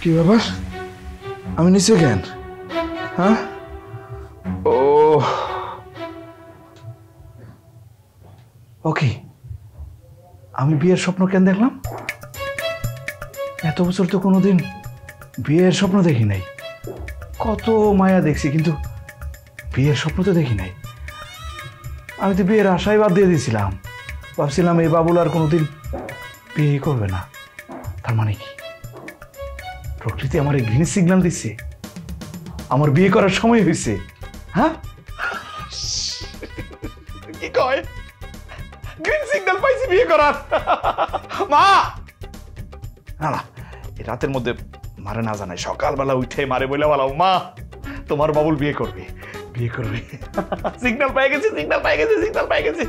কি ব্যাপার? আমি নিচে কেন? হ্যাঁ, ও ওকে, আমি বিয়ের স্বপ্ন কেন দেখলাম? এত বছর তো কোনোদিন বিয়ের স্বপ্ন দেখি নাই। কত মায়া দেখছি, কিন্তু বিয়ের স্বপ্ন তো দেখি নাই। আমি তো বিয়ের আশাই বাদ দিয়ে দিয়েছিলাম। ভাবছিলাম এই বাবুল আর কোনোদিন বিয়ে করবে না। তার মানে কি প্রকৃতি আমার গ্রিন সিগন্যাল দিচ্ছে? আমার বিয়ে করার সময় হয়েছে? হ্যাঁ, কি কয়? গ্রিন সিগন্যাল পাইছি বিয়ে করার। মা না, এই রাতের মধ্যে মারে না জানাই, সকালবেলা উঠে মারে বলে বলাও, মা তোমার বাবুল বিয়ে করবে, বিয়ে করবে। সিগন্যাল পাই গেছি, সিগন্যাল পাই গেছি, সিগন্যাল পাই গেছি।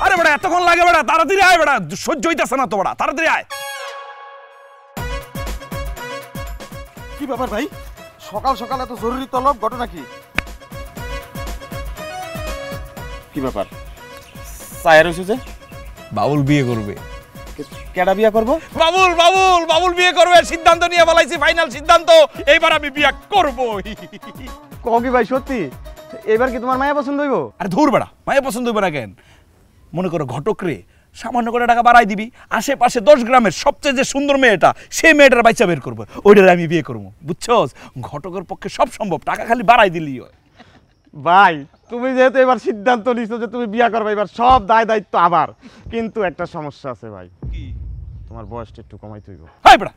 আরে বেটা এতক্ষণ লাগে বেটা, তাড়াতাড়ি আয় বেটা, সহ্য হইতেছে না তো বেটা, তাড়াতাড়ি আয়। কি ব্যাপার ভাই, সকাল সকাল এত জরুরি তলব, ঘটনা কি? কি ব্যাপার সায়ের হইছে যে? বাবুল বিয়ে করবে। কেডা বিয়া করব? বাবুল বাবুল বাবুল বিয়ে করবে, সিদ্ধান্ত নিয়ে বলাইছি, ফাইনাল সিদ্ধান্ত, এইবার আমি বিয়ে করব। কও কি ভাই সত্যি? এবার কি তোমার মায়া পছন্দ হইব? আরে ধুর বেটা, মায়ের পছন্দ হইবে না কেন? মনে করো ঘটক রে সামান্য করে টাকা বাড়াই দিবি, আশেপাশে 10 গ্রামের সবচেয়ে যে সুন্দর মেয়েটা, সেই মেয়েটার বাচ্চা বের করবো, ওইটার আমি বিয়ে করবো, বুঝছস? ঘটকের পক্ষে সব সম্ভব, টাকা খালি বাড়াই দিলি হয়। ভাই তুমি যেহেতু এবার সিদ্ধান্ত নিছো যে তুমি বিয়া করবে, এবার সব দায় দায়িত্ব আবার। কিন্তু একটা সমস্যা আছে ভাই। কি? তোমার বয়সটা একটু কমাইতে হইব। হাই বেটা,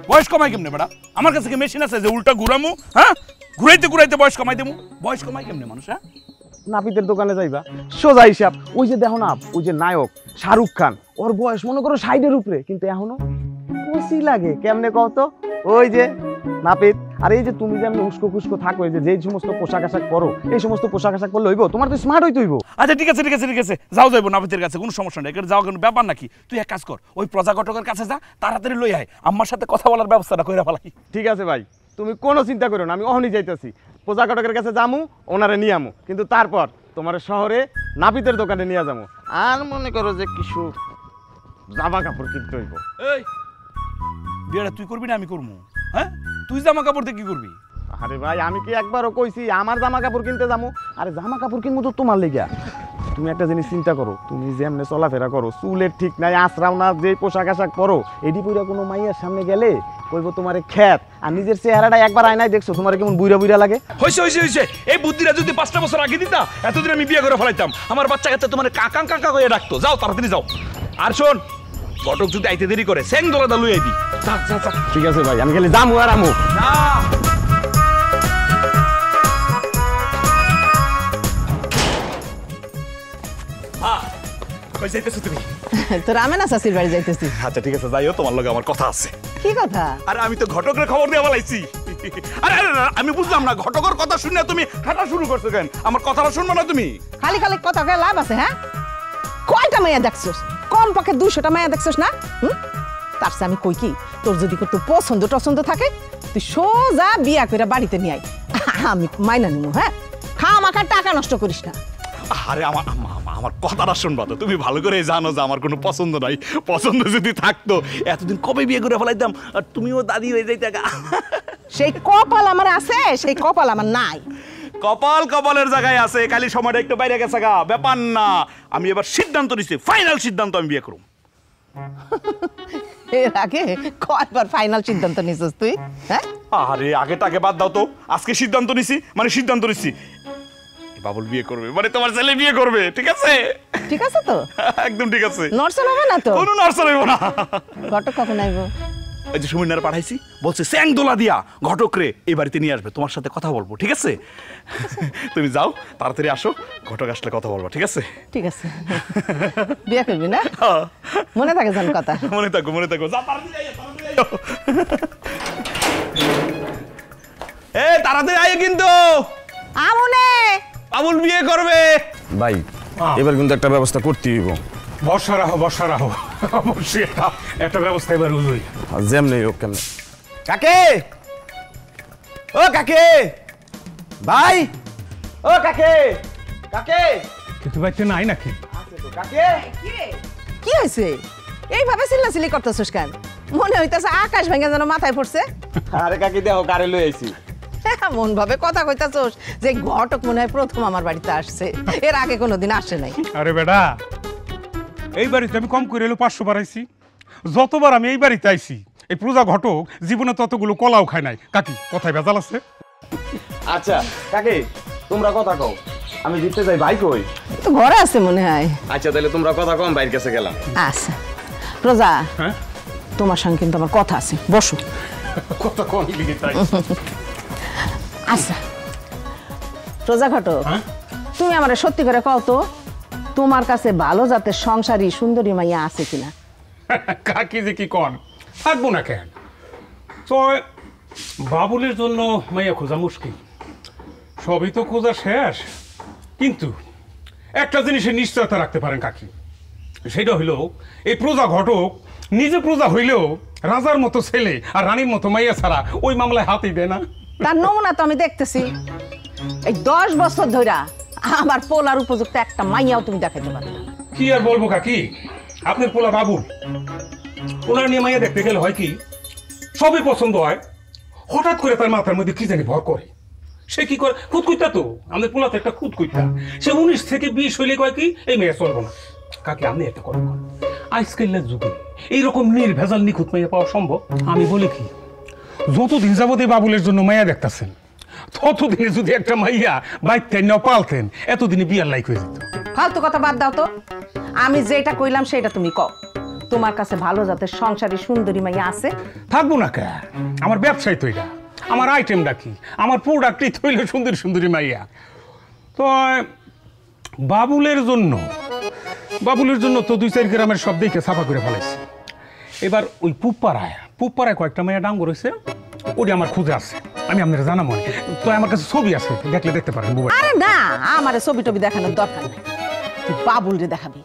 বয়স কমাই কেমনে বেটা? আমার কাছে কি মেশিন আছে যে উল্টা ঘুরামু? হ্যাঁ, ঘুরাইতে ঘুরাইতে বয়স কমাই দেবো? বয়স কমাই কেমনে মানুষ? হ্যাঁ, নাপিতের দোকানে যাইবা, সোজা হিসাব। ওই যে দেখো না, ওই যে নায়ক শাহরুখ খান, ওর বয়স মনে করো 60-এর উপরে, কিন্তু এখনো 25 লাগে। কেমনে কত? ওই যে নাপিত। আর এই যে তুমি যেমন উস্কো খুস্কো থাকো, এই যে সমস্ত পোশাক আশাক করো, এই সমস্ত পোশাক আশাক করলে হইব? তোমার তো স্মার্ট হইতে হইব। আচ্ছা ঠিক আছে ঠিক আছে ঠিক আছে, যাও যাইবো নাপিতের কাছে, কোনো সমস্যা নেই, এটা যাওয়া কোনো ব্যাপার নাকি? তুই এক কাজ কর, ওই প্রজা ঘটকের কাছে যা, তাড়াতাড়ি লই আয়, আম্মার সাথে কথা বলার ব্যবস্থাটা কইরা ফেলাই। ঠিক আছে ভাই, তুমি কোনো চিন্তা করো না, আমি অহনি যাইতেছি। পোশাক ঘটকের কাছে যামু, ওনারে নিয়ে আমু, কিন্তু তারপর তোমার শহরে নাপিতের দোকানে নিয়ে যাবো। আর মনে করো যে কিছু জামা কাপড় কিনতে হইব। এই বিয়েটা তুই করবি না আমি করবো? হ্যাঁ, তুই জামা কাপড় দিয়ে কি করবি? আরে ভাই আমি কি একবারও কইছি আমার জামা কাপড় কিনতে যাবো? আরে জামা কাপড় কিনবো তো তোমার লেগা। তুমি একটা জিনিস চিন্তা করো, তুমি যেমনে চলাফেরা করো, চুলের ঠিক নাই, আশ্রাও না, যে পোশাক আশাক পরো, এডি পুরা কোনো মাইয়ার সামনে গেলে কইবো তোমারে খ্যাত। আর নিজের চেহারাটা একবার আয়নায় দেখছো, তোমার কেমন বুইরা বুইরা লাগে? হইছে হইছে হইছে, এই বুদ্ধিটা যদি 5টা বছর আগে দিতা, এতদিন আমি বিয়ে করে ফেলাইতাম। আমার বাচ্চা কাচ্চা তোমার কাকা কাকা করে ডাকতো। যাও তাড়াতাড়ি যাও। আর শোন, ঘটক যদি আইতে দেরি করে, সেং দোলা লুই আইবি। যা যা যা। ঠিক আছে ভাই, আমি খালি যামু আর আমু। তোর আমেনা চাষির বাড়ি যাইতেছি। আচ্ছা ঠিক আছে, যাইও, তোমার লগে আমার কথা আছে। কি কথা? আরে আমি তো ঘটকের খবর দিয়ে বলাইছি। আরে আরে আমি বুঝলাম না, ঘটকের কথা শুনে তুমি হাঁটা শুরু করছো কেন? আমার কথাটা শুনবো না তুমি? খালি খালি কথা কয়ে লাভ আছে? হ্যাঁ, কয়টা মাইয়া দেখছস? কম পক্ষে 200টা মাইয়া দেখছস না? তার চেয়ে আমি কই কি, তোর যদি একটু পছন্দ টছন্দ থাকে, তুই সোজা বিয়া করে বাড়িতে নিয়ে আয়, আমি মাইনা নিমু। হ্যাঁ, খামাখা টাকা নষ্ট করিস না। আরে আমার কথাটা শুনবা তো, তুমি ভালো করে জানো যে আমার কোনো পছন্দ নাই। পছন্দ যদি থাকতো এতদিন কবে বিয়ে করে ফেলাইতাম, আর তুমিও দাদি হয়ে যাইতে। সেই কপাল আমার আছে, সেই কপাল আমার নাই। কপাল কপালের জায়গায় আছে, খালি সময়টা একটু বাইরে গেছে গা, ব্যাপার না। আমি এবার সিদ্ধান্ত নিচ্ছি, ফাইনাল সিদ্ধান্ত, আমি বিয়ে করব। এর আগে কয়বার ফাইনাল সিদ্ধান্ত নিছিস তুই? হ্যাঁ, আরে আগেটাকে বাদ দাও তো, আজকে সিদ্ধান্ত নিছি মানে সিদ্ধান্ত নিছি, বাবুল বিয়ে করবে, মানে তোমার ছেলে বিয়ে করবে। ঠিক আছে? ঠিক আছে তো, একদম ঠিক আছে। নরসল হবে না তো? কোনো নরসল হইব না। ঘটক কখন আইব? এই যে সুমিনার পাঠাইছি, বলছে স্যাং দোলা দিয়া ঘটক রে এই বাড়িতে নিয়ে আসবে, তোমার সাথে কথা বলবো। ঠিক আছে? তুমি যাও, তাড়াতাড়ি আসো, ঘটক আসলে কথা বলবো। ঠিক আছে? ঠিক আছে। বিয়ে করবি না? মনে থাকে জান কথা? মনে থাকো, মনে থাকো। যা তাড়াতাড়ি আইও, তাড়াতাড়ি আইও। এই তাড়াতাড়ি আইও কিন্তু। আমনে বাবুল বিয়ে করবে। ভাই এবার কিন্তু একটা ব্যবস্থা করতে হইব। বর্ষা রাখো, বর্ষা রাখো, অবশ্যই একটা ব্যবস্থা এবার উজুই। যেমনি হোক কেমনে। কাকে, ও কাকে, ভাই, ও কাকে, কাকে, কিন্তু বাড়িতে নাই নাকি? কি হয়েছে এইভাবে চিল্লাচিল্লি করতেছিস কেন? মনে হইতেছে আকাশ ভেঙে যেন মাথায় পড়ছে। আরে কাকি দেখো কারে লই আইছি। এমন ভাবে কথা কইতাছস যে ঘটক মনে হয় প্রথম আমার বাড়িতে আসছে, এর আগে কোনোদিন আসে নাই। আরে বেটা, এই বাড়িতে আমি কম করে এলো 500 বার আইছি। যতবার আমি এই বাড়িতে আইছি এই পূজা ঘটক জীবনে ততগুলো কলাও খায় নাই। কাকি কথায় ভেজাল আছে? আচ্ছা কাকি তোমরা কথা কও, আমি জিততে যাই। ভাই কই? তো ঘরে আছে মনে হয়। আচ্ছা তাহলে তোমরা কথা কম, বাইরের কাছে গেলাম। আচ্ছা প্রজা, হ্যাঁ তোমার সঙ্গে কিন্তু আমার কথা আছে, বসো। কথা কম লিখে তাই। আচ্ছা প্রজা ঘটক, হ্যাঁ? তুমি আমার সত্যি করে কও তো, তোমার কাছে ভালো জাতের সংসারী সুন্দরী মাইয়া আছে কিনা? কাকি যে কি কন, থাকবো না কেন? তো বাবুলের জন্য মাইয়া খোঁজা মুশকিল, সবই তো খোঁজা শেষ। কিন্তু একটা জিনিসের নিশ্চয়তা রাখতে পারেন কাকি, সেটা হইল এই প্রজা ঘটক নিজে প্রজা হইলেও রাজার মতো ছেলে আর রানীর মতো মাইয়া ছাড়া ওই মামলায় হাতই দেয় না। তার নমুনা তো আমি দেখতেছি। এই 10 বছর ধইরা আমার পোলার উপযুক্ত একটা মাইয়াও তুমি দেখাইতে পারো না। কি আর বলবো কাকি, আপনার পোলা বাবুল, ওনার নিয়ে মাইয়া দেখতে গেলে হয় কি, সবই পছন্দ হয়, হঠাৎ করে তার মাথার মধ্যে কি জানি ভর করে। সে কি করে, খুদকুইতা তো আমাদের পোলাতে একটা খুদকুইতা। সে 19 থেকে 20 হইলে কয় কি এই মেয়ে চলবো না। কাকি আপনি একটা কথা কন, আজকালের যুগে এইরকম নির্ভেজাল নিখুঁত মাইয়া পাওয়া সম্ভব? আমি বলি কি, যতদিন যাবত এই বাবুলের জন্য মাইয়া দেখতেছেন, ততদিনে যদি একটা মাইয়া বাইতেন না পালতেন, এতদিনে বিয়ার লাইক হয়ে যেত। ফালতু কথা বাদ দাও তো, আমি যেটা কইলাম সেটা তুমি কও। তোমার কাছে ভালো জাতের সংসারী সুন্দরী মাইয়া আছে? থাকবো না কে, আমার ব্যবসায় তো এটা, আমার আইটেমটা কি, আমার প্রোডাক্টই তৈল সুন্দর সুন্দরী মাইয়া। তো বাবুলের জন্য তো 2-4 গ্রামের সব দেখে সাফা করে ফেলাইছি। এবার ওই পুপ্পারায় কয়েকটা মাইয়া ডাঙ্গ রয়েছে, ওটি আমার খুঁজে আছে, আমি আপনারা জানাবো। তো আমার কাছে ছবি আছে, দেখলে দেখতে পারেন মোবাইল। আরে না, আমার ছবি টবি দেখানোর দরকার নেই, তুই বাবুল রে দেখাবি।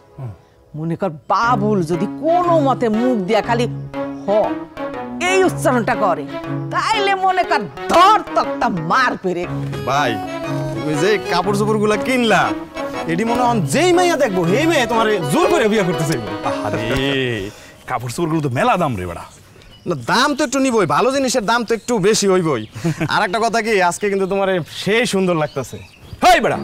মনে কর বাবুল যদি কোনো মতে মুখ দিয়া খালি হ এই উচ্চারণটা করে, তাইলে মনে কর ধর তক্তা মার পেরে। ভাই তুমি যে কাপড় চোপড় গুলা কিনলা, এটি মনে হন যেই মাইয়া দেখবো এই মেয়ে তোমার জোর করে বিয়ে করতে চাইবো। আরে কাপড় চোপড়গুলো তো মেলা দাম রে বেড়া। না দাম তো একটু নিবই, ভালো জিনিসের দাম তো একটু বেশি হইবই। আর একটা কথা কি, আজকে কিন্তু তোমার সেই সুন্দর লাগতেছে। হেই বেড়া,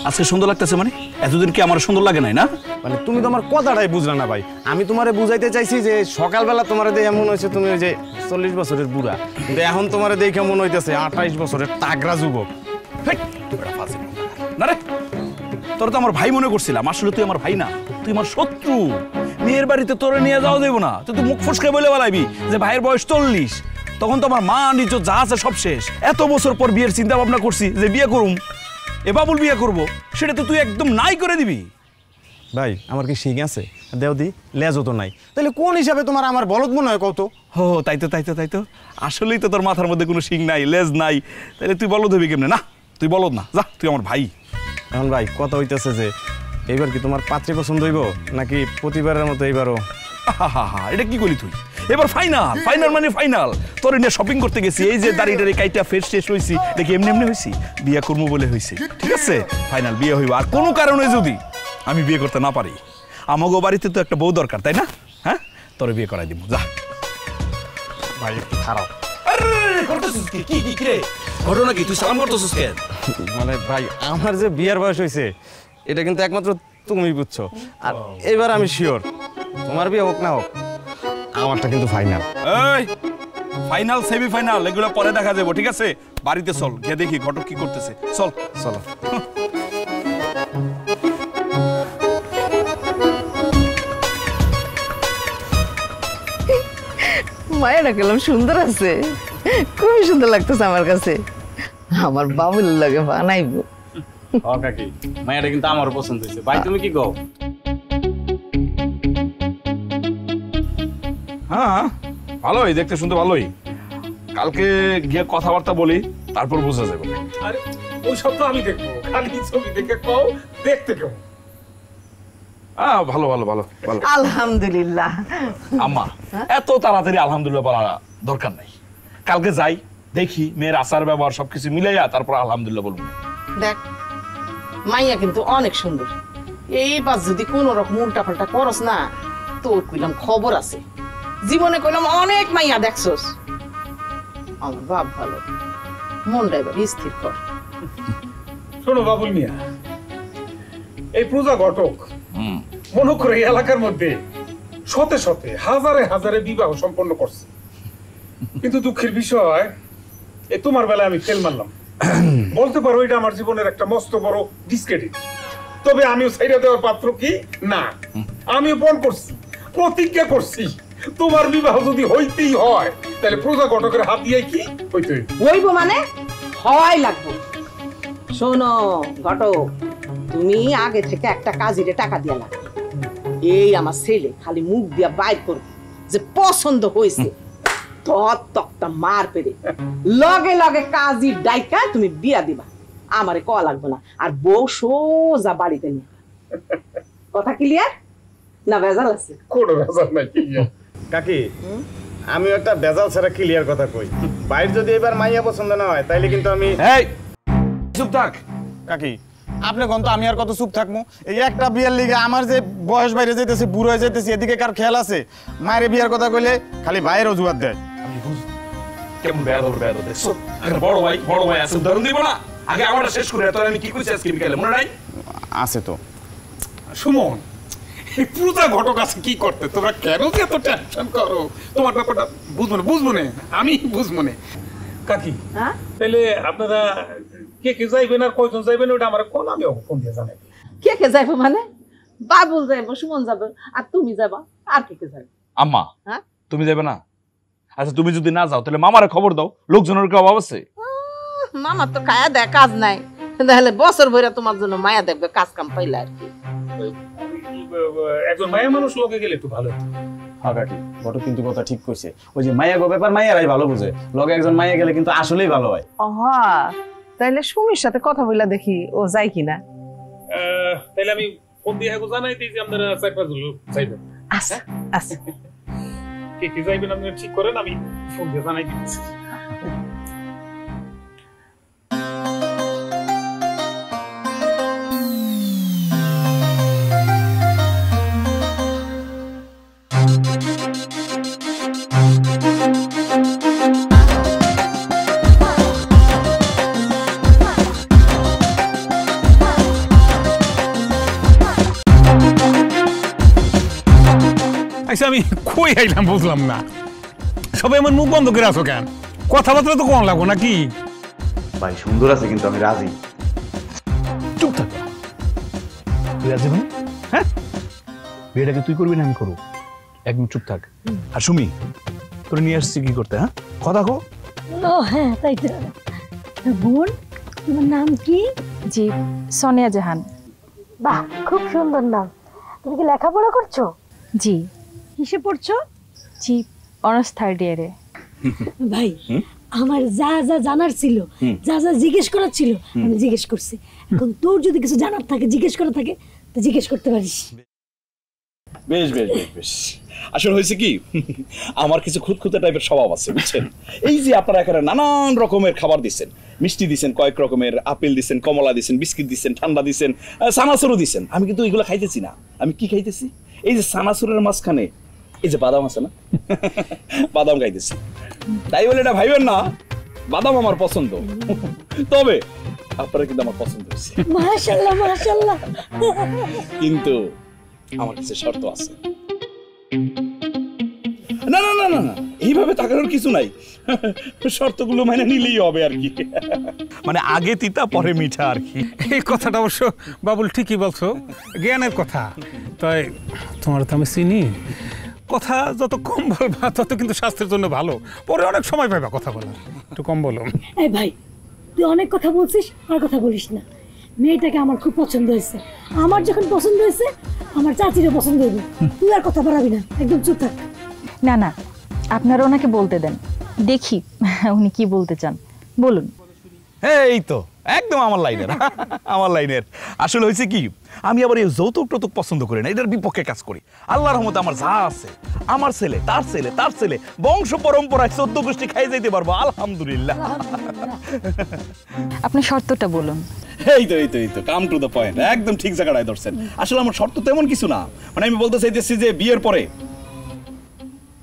আজকে সুন্দর লাগতেছে মানে? এতদিন কি আমার সুন্দর লাগে নাই না? মানে তুমি তোমার কথাটাই বুঝলা না ভাই। আমি তোমারে বুঝাইতে চাইছি যে সকালবেলা তোমারে দেখে মনে হয়েছে তুমি ওই যে 40 বছরের বুড়া, কিন্তু এখন তোমারে দেখে মনে হইতেছে 28 বছরের তাগড়া যুবক। হেই, তুই বেড়া ফাজিল না রে। তোর তো আমার ভাই মনে করছিলাম, আসলে তুই আমার ভাই না, তুই আমার শত্রু। মেয়ের বাড়িতে তোরে নিয়ে যাওয়া দেবো না, তুই তো মুখ ফুসকে বলে বেলাবি যে ভাইয়ের বয়স 40। তখন তো আমার মা নিজ যা আছে সব শেষ। এত বছর পর বিয়ের চিন্তা ভাবনা করছি যে বিয়ে করুম, এ বাবুল বিয়ে করবো, সেটা তো তুই একদম নাই করে দিবি। ভাই আমার কি শিং আছে? দেও দি লেজও তো নাই, তাহলে কোন হিসাবে তোমার আমার বলদ মনে হয় কত? হো তাই তো আসলেই তো তোর মাথার মধ্যে কোনো শিং নাই, লেজ নাই, তাহলে তুই বলদ হবি কেমনে? না তুই বলদ না, যা তুই আমার ভাই। এখন ভাই কথা হইতেছে যে এইবার কি তোমার পাত্রী পছন্দ হইব নাকি প্রতিবারের মতো এইবারও? হা এটা কি করলি তুই? এবার ফাইনাল মানে ফাইনাল। তোর নিয়ে শপিং করতে গেছি, এই যে দাড়ি কাইটা ফেস শেষ হয়েছি, দেখি এমনি হয়েছি, বিয়ে করবো বলে হয়েছে। ঠিক আছে, ফাইনাল বিয়ে হইব। আর কোনো কারণে যদি আমি বিয়ে করতে না পারি, আমাগো বাড়িতে তো একটা বউ দরকার, তাই না? হ্যাঁ, তোর বিয়ে করাই দিব, যা। ভাই একটু খারাপ ঘটনা কি? তুই সালাম করতেছিস কেন? মানে ভাই আমার যে বিয়ার বয়স হয়েছে এটা কিন্তু একমাত্র তুমি বুঝছো। আর এবার আমি শিওর তোমার বিয়ে হোক না হোক আমারটা কিন্তু ফাইনাল। এই ফাইনাল সেমিফাইনাল এগুলো পরে দেখা যাবে, ঠিক আছে? বাড়িতে চল, গিয়ে দেখি ঘটক কি করতেছে। চল চলো। মায়েরা গেলাম সুন্দর আছে, খুবই সুন্দর লাগতেছে আমার কাছে। আমার বাবুল লাগে বানাইবো। ও কাকি মায়েরা কিন্তু আমারও পছন্দ হয়েছে। ভাই তুমি কি কও? হ্যাঁ ভালোই, দেখতে শুনতে ভালোই। কালকে গিয়ে কথাবার্তা বলি, তারপর বোঝা যাবে। আরে ওই সব তো আমি দেখবো, খালি ছবি দেখে কও দেখতে কেমন। ভালো ভালো ভালো ভালো। আলহামদুলিল্লাহ। আম্মা এত তাড়াতাড়ি আলহামদুলিল্লাহ বলা দরকার নাই। কালকে যাই, দেখি মেয়ের আচার ব্যবহার সবকিছু মিলাইয়া তারপর আলহামদুলিল্লাহ বলবো। দেখ মাইয়া কিন্তু অনেক সুন্দর। এইবার যদি কোনো রকম উল্টা পাল্টা করস না, তোর কইলাম খবর আছে। জীবনে কইলাম অনেক মাইয়া দেখছস। আমার বাপ ভালো, মনটা এবার স্থির কর। শোনো বাবুল মিয়া, এই পূজা ঘটক মনে করে এই এলাকার মধ্যে শতে শতে হাজারে হাজারে বিবাহ সম্পন্ন করছে, কিন্তু দুঃখের বিষয় এই তোমার বেলায় আমি ফেল মারলাম। বলতে পারো এটা আমার জীবনের একটা মস্ত বড় ডিসক্রেডিট। তবে আমিও ছাইড়া দেওয়ার পাত্র কি না, আমিও পণ করছি, প্রতিজ্ঞা করছি, তোমার বিবাহ যদি হইতেই হয় তাহলে প্রজা ঘটকের হাত দিয়ে কি হইতে হইব মানে হয় লাগবো। শোনো ঘটক, তুমি আগে থেকে একটা কাজীরে টাকা দিয়া লাগবে। এই আমার ছেলে খালি মুখ দিয়া বাইর করবে যে পছন্দ হয়েছে, তক্তা মার পেরে লগে লগে কাজী ডাইকা তুমি বিয়া দিবা। আমারে কয়া লাগবে না, আর বউ সোজা বাড়িতে নিয়ে। কথা ক্লিয়ার না ভেজাল আছে? কোনো ভেজাল নাই। কাকি আমি একটা বেজাল ছাড়া ক্লিয়ার কথা কই, বাইরে যদি এবার মাইয়া পছন্দ না হয় তাইলে কিন্তু আমি এই চুপ থাক। কাকি আপনি কোন তো আমি আর কত চুপ থাকবো? এই একটা বিয়ের লিগে আমার যে বয়স বাইরে যাইতেছে, বুড়ো হয়ে যাইতেছে, এদিকে কার খেয়াল আছে? মায়ের বিয়ার কথা কইলে খালি ভাইয়ের অজুহাত দেয়। কেমন বেয়াদব দেখছো? বড় ভাই আছে, উদাহরণ দিব না? আগে আমারটা শেষ করে তোর আমি কি কইছি আজকে বিকালে, মনে নাই? আছে তো। সুমন, এই পূজা ঘটক আছে কি করতে? তোমরা কেন যে এত টেনশন করো? তোমার ব্যাপারটা বুঝবো না, আমি বুঝবো না। কাকি হ্যাঁ তাহলে আপনারা কে কে যাইবেন আর কয়জন যাইবেন ওটা আমার কোন আমি ফোন দিয়ে জানাই। কে কে যাইবো মানে? বাবুল যাইবো, সুমন যাবে, আর তুমি যাবা, আর কে কে যাবে? আম্মা হ্যাঁ তুমি যাবে না? আচ্ছা তুমি যদি না যাও তাহলে মামারে খবর দাও, লোকজনের কি অভাব আছে? মামার তো কায়া দেয় কাজ নাই, তাহলে বছর ভরে তোমার জন্য মায়া দেখবে, কাজ কাম পাইলে আর কি। একজন মায়ের মানুষ লোকে গেলে একটু ভালো হতো। হ্যাঁ কাকি ঘটক কিন্তু কথা ঠিক কইছে, ওই যে মাইয়া গো ব্যাপার মাইয়ারাই ভালো বুঝে, লগে একজন মাইয়া গেলে কিন্তু আসলেই ভালো হয়। তাইলে সুমির সাথে কথা বইলা দেখি ও যায় কিনা। তাহলে আমি ফোন দিয়ে জানাই দিই যে আপনারা চারটা লোক যাইবেন। আচ্ছা আচ্ছা, কে কে যাইবেন আপনারা ঠিক করেন, আমি ফোন দিয়ে জানাই দিচ্ছি। আচ্ছা আমি কই আইলাম বুঝলাম না, সবাই আমার মুখ বন্ধ করে আছো কেন? কথাবার্তা তো কম লাগবো নাকি? ভাই সুন্দর আছে কিন্তু আমি রাজি। চুপ থাক। তুই রাজি মানে? হ্যাঁ, বিয়েটাকে তুই করবি না আমি করবো? একদম চুপ থাক। আর সুমি, তোর নিয়ে আসছি কি করতে? হ্যাঁ, কথা কো। ও হ্যাঁ তাই তো। বোন তোমার নাম কি? জি, সোনিয়া জাহান। বাহ খুব সুন্দর নাম। তুমি কি লেখাপড়া করছো? জি কিসে পড়ছো? জি, অনার্স 3rd ইয়ারে। ভাই আমার যা যা জানার ছিল, যা যা জিজ্ঞেস করার ছিল আমি জিজ্ঞেস করছি। এখন তোর যদি কিছু জানার থাকে, জিজ্ঞেস করা থাকে, তো জিজ্ঞেস করতে পারিস। বেশ বেশ বেশ বেশ। আসলে হয়েছে কি, আমার কিছু খুঁতখুঁতে টাইপের স্বভাব আছে বুঝছেন। এই যে আপনারা এখানে নানান রকমের খাবার দিচ্ছেন, মিষ্টি দিচ্ছেন, কয়েক রকমের আপেল দিচ্ছেন, কমলা দিচ্ছেন, বিস্কিট দিচ্ছেন, ঠান্ডা দিচ্ছেন, সানাসুরও দিচ্ছেন। আমি কিন্তু এগুলো খাইতেছি না। আমি কি খাইতেছি? এই যে সানাসুরের মাঝখানে এই যে বাদাম আছে না, বাদাম খাইতেছি। তাই বলে এটা ভাইবেন না বাদাম আমার পছন্দ, তবে আপনারা কিন্তু আমার পছন্দ হয়েছে। মাশাআল্লাহ মাশাআল্লাহ। কিন্তু আমার কাছে শর্ত আছে। না না না না না, এইভাবে তাকানোর কিছু নাই, শর্তগুলো মানে নিলেই হবে আর কি। মানে আগে তিতা পরে মিঠা আর কি। এই কথাটা অবশ্য বাবুল ঠিকই বলছো, জ্ঞানের কথা। তাই তোমার তো আমি চিনি, কথা যত কম বলবা তত কিন্তু স্বাস্থ্যের জন্য ভালো। পরে অনেক সময় পাইবা কথা বলার, একটু কম বলো। এই ভাই তুই অনেক কথা বলছিস, আর কথা বলিস না। মেয়েটাকে আমার খুব পছন্দ হয়েছে। আমার যখন পছন্দ হয়েছে আমার চাচিরও পছন্দ হইবে। তুই আর কথা বাড়াবি না, একদম চুপ থাক। না না, আপনারা ওনাকে বলতে দেন, দেখি উনি কি বলতে চান, বলুন। এই তো একদম আমার লাইনের, আমার লাইনের। আসলে হয়েছে কি, আমি আবার এই যৌতুক টৌতুক পছন্দ করি না, এটার বিপক্ষে কাজ করি। আল্লাহর রহমতে আমার যা আছে, আমার ছেলে, তার ছেলে, তার ছেলে, বংশ পরম্পরায় 14 গোষ্ঠী খাই যাইতে পারবো, আলহামদুলিল্লাহ। আপনি শর্তটা বলুন। এই তো কাম টু দ্য পয়েন্ট, একদম ঠিক জায়গাটায় ধরছেন। আসলে আমার শর্ত তেমন কিছু না, মানে আমি বলতে চাইতেছি যে বিয়ের পরে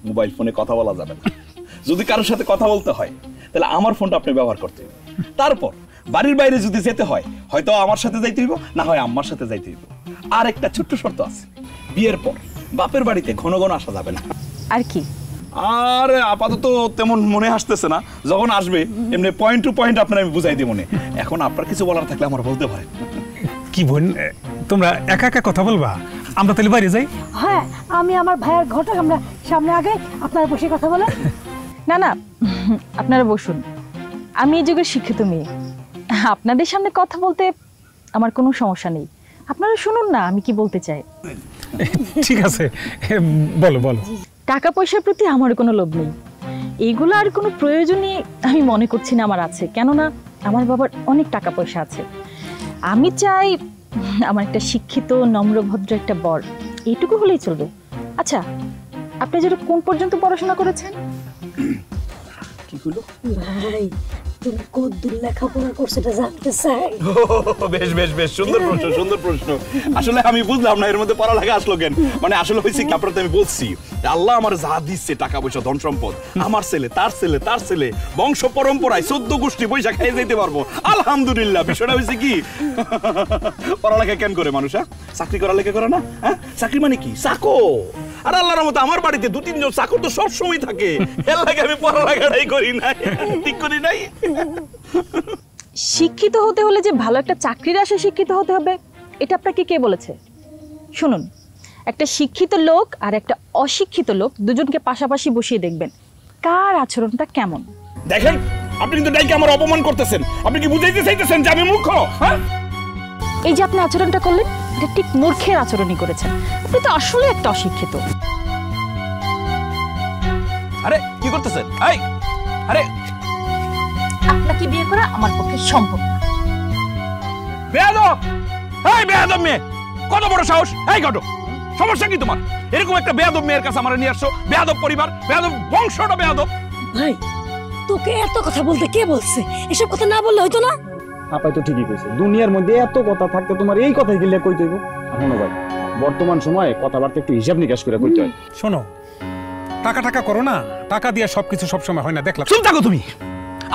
মোবাইল ফোনে কথা বলা যাবে না। যদি কারোর সাথে কথা বলতে হয় তাহলে আমার ফোনটা আপনি ব্যবহার করতে হবে। তারপর বাড়ির বাইরে যদি যেতে হয় হয়তো আমার সাথে যাইতে হইব, না হয় আম্মার সাথে যাইতে হইব। আর একটা ছোট্ট শর্ত আছে, বিয়ের পর বাপের বাড়িতে ঘন ঘন আসা যাবে না। আর কি? আর আপাতত তেমন মনে আসতেছে না, যখন আসবে এমনি পয়েন্ট টু পয়েন্ট আপনার আমি বুঝাই দিই মনে। এখন আপনার কিছু বলার থাকলে আমার বলতে পারেন। কি বোন, তোমরা একা একা কথা বলবা? আমরা তাহলে বাইরে যাই। হ্যাঁ, আমি আমার ভাইয়ের ঘরটা আমরা সামনে আগে, আপনারা বসে কথা বলেন। না না, আপনারা বসুন, আমি এই যুগের শিক্ষিত মেয়ে, আপনাদের সামনে কথা বলতে আমার কোনো সমস্যা নেই। আপনারা শুনুন না আমি কি বলতে চাই। ঠিক আছে, বলো বলো। টাকা পয়সার প্রতি আমার কোনো লোভ নেই, এইগুলো আর কোনো প্রয়োজনই আমি মনে করছি না আমার আছে। কেননা আমার বাবার অনেক টাকা পয়সা আছে। আমি চাই আমার একটা শিক্ষিত নম্র ভদ্র একটা বর, এইটুকু হলেই চলবে। আচ্ছা, আপনি যেটা কোন পর্যন্ত পড়াশোনা করেছেন? কি হলো? ভাই, তুমি কতদূর লেখাপড়া করছো এটা জানতে চাই। বেশ বেশ বেশ, সুন্দর প্রশ্ন, সুন্দর প্রশ্ন। আসলে আমি বুঝলাম না এর মধ্যে পড়ালেখা আসলো কেন। মানে আসলে হয়েছে কি, আপনার আমি বলছি আল্লাহ আমার যা দিচ্ছে টাকা পয়সা ধন সম্পদ, আমার ছেলে তার ছেলে তার ছেলে বংশ পরম্পরায় 14 গোষ্ঠী পয়সা খাইয়ে যেতে পারবো আলহামদুলিল্লাহ। বিষয়টা হয়েছে কি, পড়ালেখা কেন করে মানুষ? চাকরি করা লেখা করে না? হ্যাঁ, চাকরি মানে কি? চাকর। আর আল্লাহর মতো আমার বাড়িতে 2-3 জন চাকর তো সব সময় থাকে। এর লাগে আমি পড়ালেখাটাই করি নাই, ঠিক করি নাই। শিক্ষিত হতে হলে যে ভালো একটা চাকরির আশায় শিক্ষিত হতে হবে, এটা আপনাকে কে বলেছে? শুনুন, একটা শিক্ষিত লোক আর একটা অশিক্ষিত লোক দুজনকে পাশাপাশি বসিয়ে দেখবেন কার আচরণটা কেমন। দেখেন, আপনি কিন্তু ডাইকে আমার অপমান করতেছেন। আপনি কি বুঝাইতে চাইতেছেন যে আমি মূর্খ? হ্যাঁ, এই যে আপনি আচরণটা করলেন, এটা ঠিক মূর্খের আচরণই করেছেন। আপনি তো আসলে একটা অশিক্ষিত। আরে কি করতেছেন? এই, আরে আপনাকে বিয়ে করা আমার পক্ষে সম্ভব না। বেয়াদব! এই বেয়াদব মেয়ে, কত বড় সাহস! এই ঘটো, সমস্যা কি তোমার? এরকম একটা বেয়াদব মেয়ের কাছে আমার নিয়ে আসছো। বেয়াদব পরিবার, বেয়াদব বংশটা বেয়াদব। ভাই, তোকে এত কথা বলতে কে বলছে? এসব কথা না বললে হয়তো না। আপাই তো ঠিকই কইছে, দুনিয়ার মধ্যে এত কথা থাকতে তোমার এই কথাই গেলে কই তৈব? এখনো ভাই, বর্তমান সময়ে কথাবার্তা একটু হিসাব নিকাশ করে কইতে হয়। শোনো, টাকা টাকা করো না, টাকা দিয়ে সবকিছু সবসময় হয় না, দেখলাম। চুপ থাকো তুমি।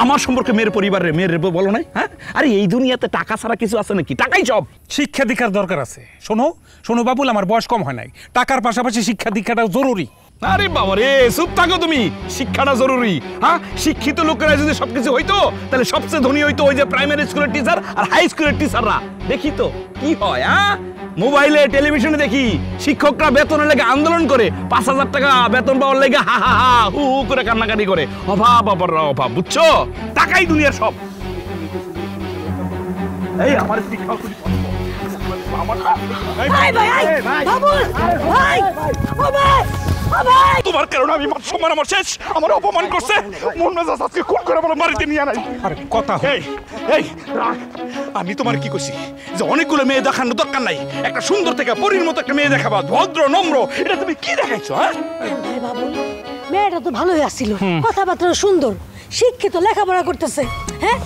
আমার সম্পর্কে মেয়ের পরিবারের মেয়ের বলো নাই? হ্যাঁ, আরে এই দুনিয়াতে টাকা ছাড়া কিছু আছে নাকি? টাকাই সব। শিক্ষা দীক্ষার দরকার আছে। শোনো শোনো বাবুল, আমার বয়স কম হয় নাই, টাকার পাশাপাশি শিক্ষা দীক্ষাটাও জরুরি। আরে বাবা রে, চুপ থাকো তুমি। শিক্ষাটা জরুরি? হ্যাঁ, শিক্ষিত লোকেরা যদি সবকিছু হইতো তাহলে সবচেয়ে ধনী হইতো ওই যে প্রাইমারি স্কুলের টিচার আর হাই স্কুলের টিচাররা। দেখি তো কি হয়। হ্যাঁ, মোবাইলে টেলিভিশনে দেখি শিক্ষকরা বেতনের লেগে আন্দোলন করে, 5000 টাকা বেতন পাওয়ার লেগে হা হা হা হু হু করে কান্নাকাটি করে। অভাব আবার অভাব, বুঝছো? টাকাই দুনিয়ার সব। এই আমার শিক্ষা তোমার কারণে আমি মান সম্মান আমার শেষ। আমার অপমান করছে, মন মেজাজ আজকে খুন করে আমার বাড়িতে নিয়ে নাই। আরে কথা এই এই রাখ, আমি তোমার কি কইছি যে অনেকগুলো মেয়ে দেখানোর দরকার নাই, একটা সুন্দর থেকে পরীর মতো একটা মেয়ে দেখাবা, ভদ্র নম্র। এটা তুমি কি দেখাইছো? হ্যাঁ বাবু, মেয়েটা তো ভালোই আসছিল, কথাবার্তা সুন্দর, শিক্ষিত, লেখাপড়া করতেছে। হ্যাঁ,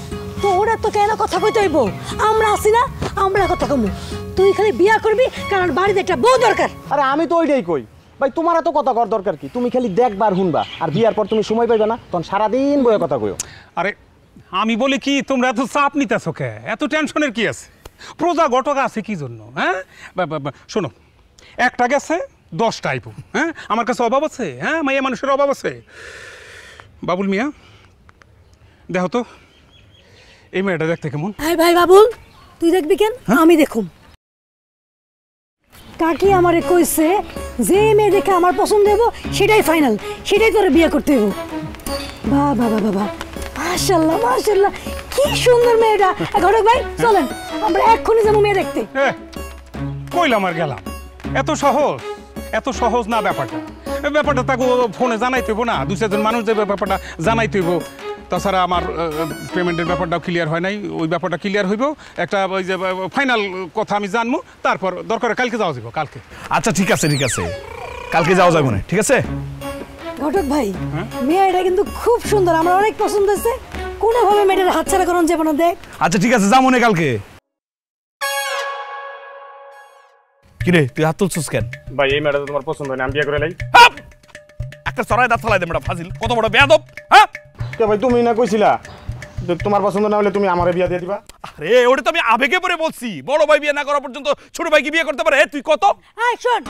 তো ওরা তো কেন কথা কইতে হইব? আমরা আছি না, আমরা কথা কমু। তুই খালি বিয়া করবি কারণ বাড়িতে একটা বউ দরকার। আরে আমি তো ওইটাই কই ভাই, তোমার এত কথা কর দরকার কি? তুমি খালি দেখবার শুনবা, আর বিয়ার পর তুমি সময় পাইবে না, তখন সারাদিন বয়ে কথা কইও। আরে আমি বলি কি, তোমরা এত চাপ নিতেছো কে? এত টেনশনের কি আছে? প্রজা ঘটক আছে কি জন্য? হ্যাঁ, শোনো, একটা গেছে 10টা আইবো। হ্যাঁ, আমার কাছে অভাব আছে? হ্যাঁ, মাইয়া মানুষের অভাব আছে। বাবুল মিয়া, দেখো তো এই মেয়েটা দেখতে কেমন? আয় ভাই বাবুল, তুই দেখবি কেন? আমি দেখুম। কাকি আমারে কইছে যে মেয়ে দেখে আমার পছন্দ হইব সেটাই ফাইনাল, সেটাই তোরে বিয়ে করতে হইব। বাবা বাবা বাবা, মাশাআল্লাহ মাশাআল্লাহ, কি সুন্দর মেয়েটা। ঘটক ভাই চলেন, আমরা এক্ষুনি যাবো মেয়ে দেখতে। কইলাম আর গেলাম। এত সহজ? এত সহজ না ব্যাপারটা। ব্যাপারটা তাকে ফোনে জানাইতে হইব না, 2-4 জন মানুষ যে ব্যাপারটা জানাইতে হইব। তাছাড়া আমার পেমেন্টের ব্যাপারটাও ক্লিয়ার হয় নাই, ওই ব্যাপারটা ক্লিয়ার হইব। একটা ওই যে ফাইনাল কথা আমি জানবো, তারপর দরকার কালকে যাওয়া যাব। কালকে? আচ্ছা ঠিক আছে, ঠিক আছে, কালকে যাওয়া যাবে না, ঠিক আছে? ঘটক ভাই, মেয়েটা কিন্তু খুব সুন্দর, আমার অনেক পছন্দ হয়েছে। কোনোভাবে মেয়েটার হাতছাড়া করুন যাবে না, দেখ। আচ্ছা ঠিক আছে, যাবো না কালকে। কিরে তুই হাত তুলছিস কেন? ভাই এই মেয়েটা তো তোমার পছন্দ হয় না, আমি বিয়ে করে লাই। একটা চড়াই দাঁত ফেলাই দে বেটা ফাজিল, কত বড় বেয়াদব। হ্যাঁ কে ভাই তুমি না কইছিলা যে তোমার পছন্দ না হলে তুমি আমারে বিয়া দিয়ে দিবা? আরে ওটা তো আমি আবেগে পড়ে বলছি, বড় ভাই বিয়ে না করা পর্যন্ত ছোট ভাইকে বিয়ে করতে পারে? তুই কত এই শোন,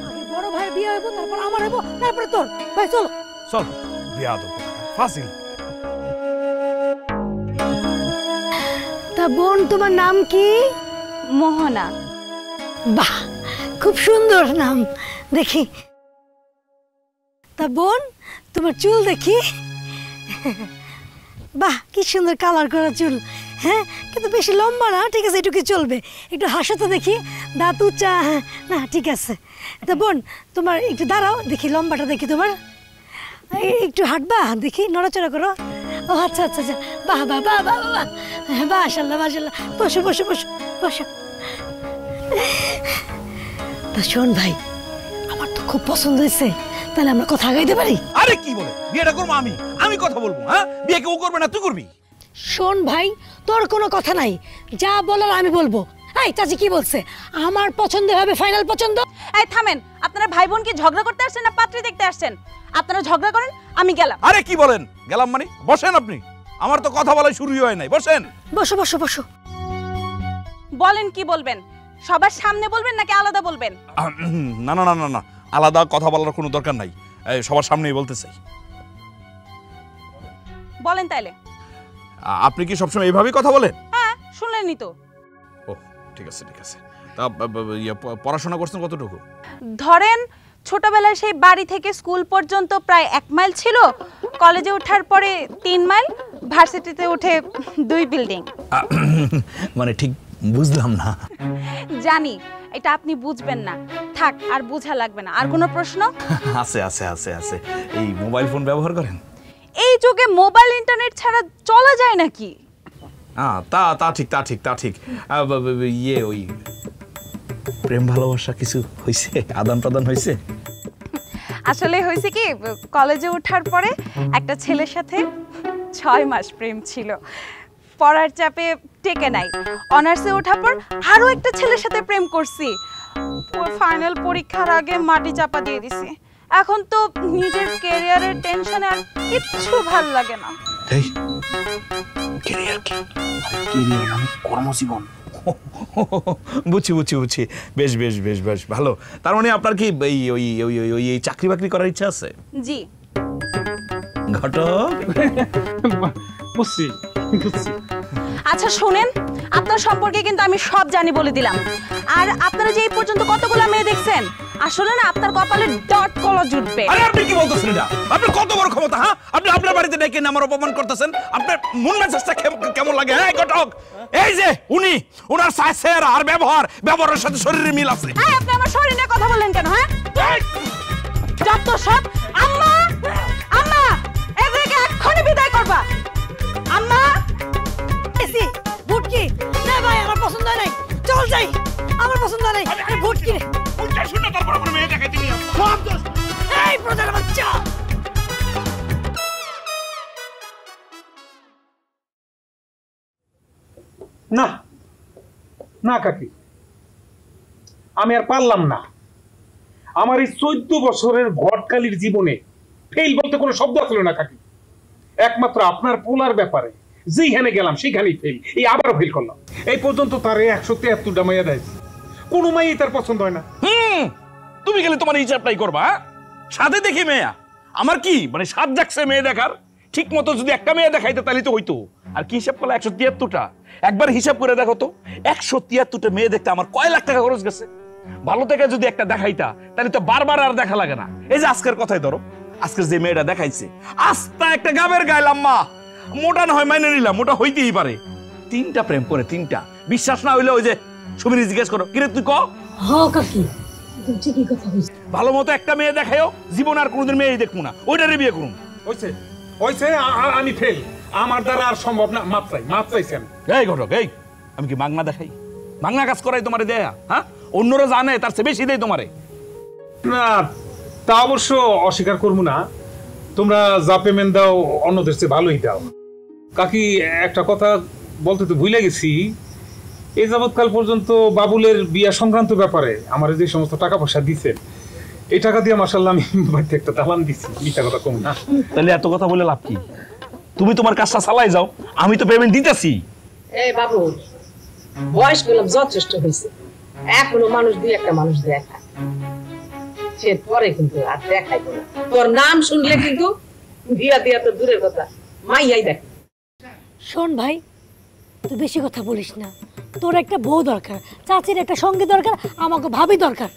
আগে বড় ভাই বিয়ে হইব, তারপর আমার হইব, তারপরে তোর। ভাই চল। চল বেয়াদব ফাজিল। তা বোন তোমার নাম কি? মোহনা। বাহ, খুব সুন্দর নাম। দেখি তা বোন তোমার চুল দেখি। বাহ, কি সুন্দর কালার করা চুল। হ্যাঁ, কিন্তু বেশি লম্বা না, ঠিক আছে, এটুকু চলবে। একটু হাসো তো দেখি, দাঁত উঁচা। হ্যাঁ, না ঠিক আছে। তা বোন তোমার একটু দাঁড়াও, দেখি লম্বাটা দেখি তোমার। একটু হাঁটবা, দেখি, নড়াচড়া করো। ও আচ্ছা আচ্ছা আচ্ছা, বাহ বাহ বাহ বাহ বাহ, মাশাআল্লাহ মাশাআল্লাহ। বসো বসো বসো বসো। তা শোন ভাই, আমার তো খুব পছন্দ হয়েছে, তাহলে আমরা কথা গাইতে পারি? আরে কি বলে, বিয়েটা করবো আমি, আমি কথা বলবো? হ্যাঁ, বিয়ে কেউ করবে না, তুই করবি। শোন ভাই, তোর কোনো কথা নাই, যা বলার আমি বলবো। এই চাচি কি বলছে? আমার পছন্দ হবে, ফাইনাল পছন্দ। এই থামেন, আপনারা ভাই বোন কি ঝগড়া করতে আসছেন না পাত্রী দেখতে আসছেন? আপনারা ঝগড়া করেন, আমি গেলাম। আরে কি বলেন গেলাম মানে? বসেন আপনি, আমার তো কথা বলা শুরুই হয় নাই, বসেন। বসো বসো বসো। বলেন কি বলবেন? সবার সামনে বলবেন নাকি আলাদা বলবেন? না না না না না, আলাদা কথা বলার কোনো দরকার নাই, সবার সামনেই বলতে চাই। বলেন তাইলে। আপনি কি সবসময় এইভাবেই কথা বলেন? হ্যাঁ, শুনলেনই তো। ও ঠিক আছে ঠিক আছে। তা পড়াশোনা করছেন কতটুকু? ধরেন ছোটবেলায় সেই বাড়ি থেকে স্কুল পর্যন্ত প্রায় 1 মাইল ছিল, কলেজে ওঠার পরে 3 মাইল, ভার্সিটিতে উঠে 2 বিল্ডিং। মানে ঠিক বুঝলাম না। জানি এটা আপনি বুঝবেন না, থাক আর বোঝা লাগবে না। আর কোনো প্রশ্ন? আছে আছে আছে আছে। এই মোবাইল ফোন ব্যবহার করেন? এই যুগে মোবাইল ইন্টারনেট ছাড়া চলা যায় নাকি? তা তা ঠিক তা ঠিক তা ঠিক। ইয়ে ওই প্রেম ভালোবাসা কিছু হয়েছে, আদান প্রদান হয়েছে? আসলে হয়েছে কি, কলেজে ওঠার পরে একটা ছেলের সাথে 6 মাস প্রেম ছিল, পড়ার চাপে টেকে নাই। অনার্সে ওঠার পর আরো একটা ছেলের সাথে প্রেম করছি, ফাইনাল পরীক্ষার আগে মাটি চাপা দিয়ে দিছি। এখন তো নিজের ক্যারিয়ারের টেনশনে আর কিচ্ছু ভাল লাগে না। এই ক্যারিয়ার কি? ক্যারিয়ার মানে কর্মজীবন। বুঝছি বুঝছি বুঝছি, বেশ বেশ বেশ বেশ ভালো। তার মানে আপনার কি এই ওই ওই ওই এই চাকরি বাকরি করার ইচ্ছা আছে? জি। ঘটক বুঝছি বুঝছি। আচ্ছা শুনেন, আপনার সম্পর্কে কিন্তু আমি সব জানি বলে দিলাম। আর আপনারা যে এই পর্যন্ত কতগুলো মেয়ে দেখছেন, আসলে না আপনার কপালে ডট কলা জুটবে। আরে আপনি কি বলতেছেন এটা? আপনার কত বড় ক্ষমতা? হ্যাঁ, আপনি আপনার বাড়িতে ডেকে আমার অপমান করতেছেন। আপনার মন মেজাজটা কেমন লাগে? হ্যাঁ ঘটক, এই যে উনি, ওনার চেহারা আর ব্যবহারের সাথে শরীরের মিল আছে। হ্যাঁ, আপনি আমার শরীর নিয়ে কথা বললেন কেন? হ্যাঁ, যত সব। আম্মা আম্মা, এদেরকে এক্ষুনি বিদায় করবা। আম্মা। এসি বুটকি না ভাই, আমার পছন্দ নাই, চল যাই। আমার পছন্দ নাই, বুটকি রে। উল্টা শুনে তারপর আপনার মেয়ে দেখাইতে নিয়ে সব দোষ। এই প্রজার বাচ্চা। না না কাকি, আমি আর পারলাম না। আমার এই 14 বছরের ঘটকালির জীবনে ফেল বলতে কোনো শব্দ আসলো না কাকি। একমাত্র আপনার পোলার ব্যাপারে যেখানে গেলাম সেখানেই ফেল। এই আবারও ফেল করলাম। এই পর্যন্ত তার 173টা মাইয়া দেয়ছি, কোনো মাইয়াই তার পছন্দ হয় না। তুমি গেলে তোমার হিসাবটাই করবা? সাথে দেখি মেয়া আমার কি মানে সাত জাগছে মেয়ে দেখার? ঠিক মতো যদি একটা মেয়ে দেখাইতে তাহলে তো হইতো। আর কি হিসাব করলে 173টা? একবার হিসাব করে দেখো তো, 173টা মেয়ে দেখতে আমার কয় লাখ টাকা খরচ গেছে। ভালো থেকে যদি একটা দেখাইতা তাহলে তো বারবার আর দেখা লাগে না। এই যে আজকের কথাই ধরো, আজকের যে মেয়েটা দেখাইছে আস্তা একটা গাবের গাইলাম মা, মোটা না হয় মাইনে নিলাম, মোটা হইতেই পারে। 3টা প্রেম করে 3টা, বিশ্বাস না হইলে ওই যে সুমিরি জিজ্ঞেস করো, কিরে তুই ক। হ্যাঁ কাকি, তুমি ঠিকই কথা বলছো। ভালো মতো একটা মেয়ে দেখায়ও, জীবন আর কোনোদিন মেয়েই দেখবো না, ওইটারে বিয়ে করুন। হইছে হইছে, আমি ফেল। আমার দ্বারা আর সম্ভব না। মাপ চাইছেন। এই ঘটক, এই আমি কি মাগনা দেখাই? মাগনা কাজ করাই তোমারে দেয়া? হ্যাঁ, অন্যরা জানে তার চেয়ে বেশি দেয় তোমারে। না, তা অবশ্য অস্বীকার করবো না। তোমরা যা পেমেন্ট দাও অন্যদের চেয়ে ভালোই দাও। কাকি একটা কথা বলতে তো ভুলে গেছি, এই যাবৎকাল পর্যন্ত বাবুলের বিয়া সংক্রান্ত ব্যাপারে আমার যে সমস্ত টাকা পয়সা দিচ্ছেন, এই টাকা দিয়ে মাশাআল্লাহ আমি বাড়িতে একটা দালান দিচ্ছি, মিথ্যা কথা কম না। তাহলে এত কথা বলে লাভ কি? তুমি তোমার কাজটা চালাই যাও, আমি তো পেমেন্ট দিতেছি। এই বাবু, বয়স গুলো যথেষ্ট হয়েছে, এখনো মানুষ দুই একটা মানুষ দেখা, সে পরে কিন্তু আর দেখাইব না। তোর নাম শুনলে কিন্তু বিয়া দিয়া তো দূরের কথা, মাইয়াই দেখ। শোন ভাই, তুই বেশি কথা বলিস না। তোর একটা বউ দরকার, চাচির একটা সঙ্গী দরকার, আমাকে ভাবি দরকার।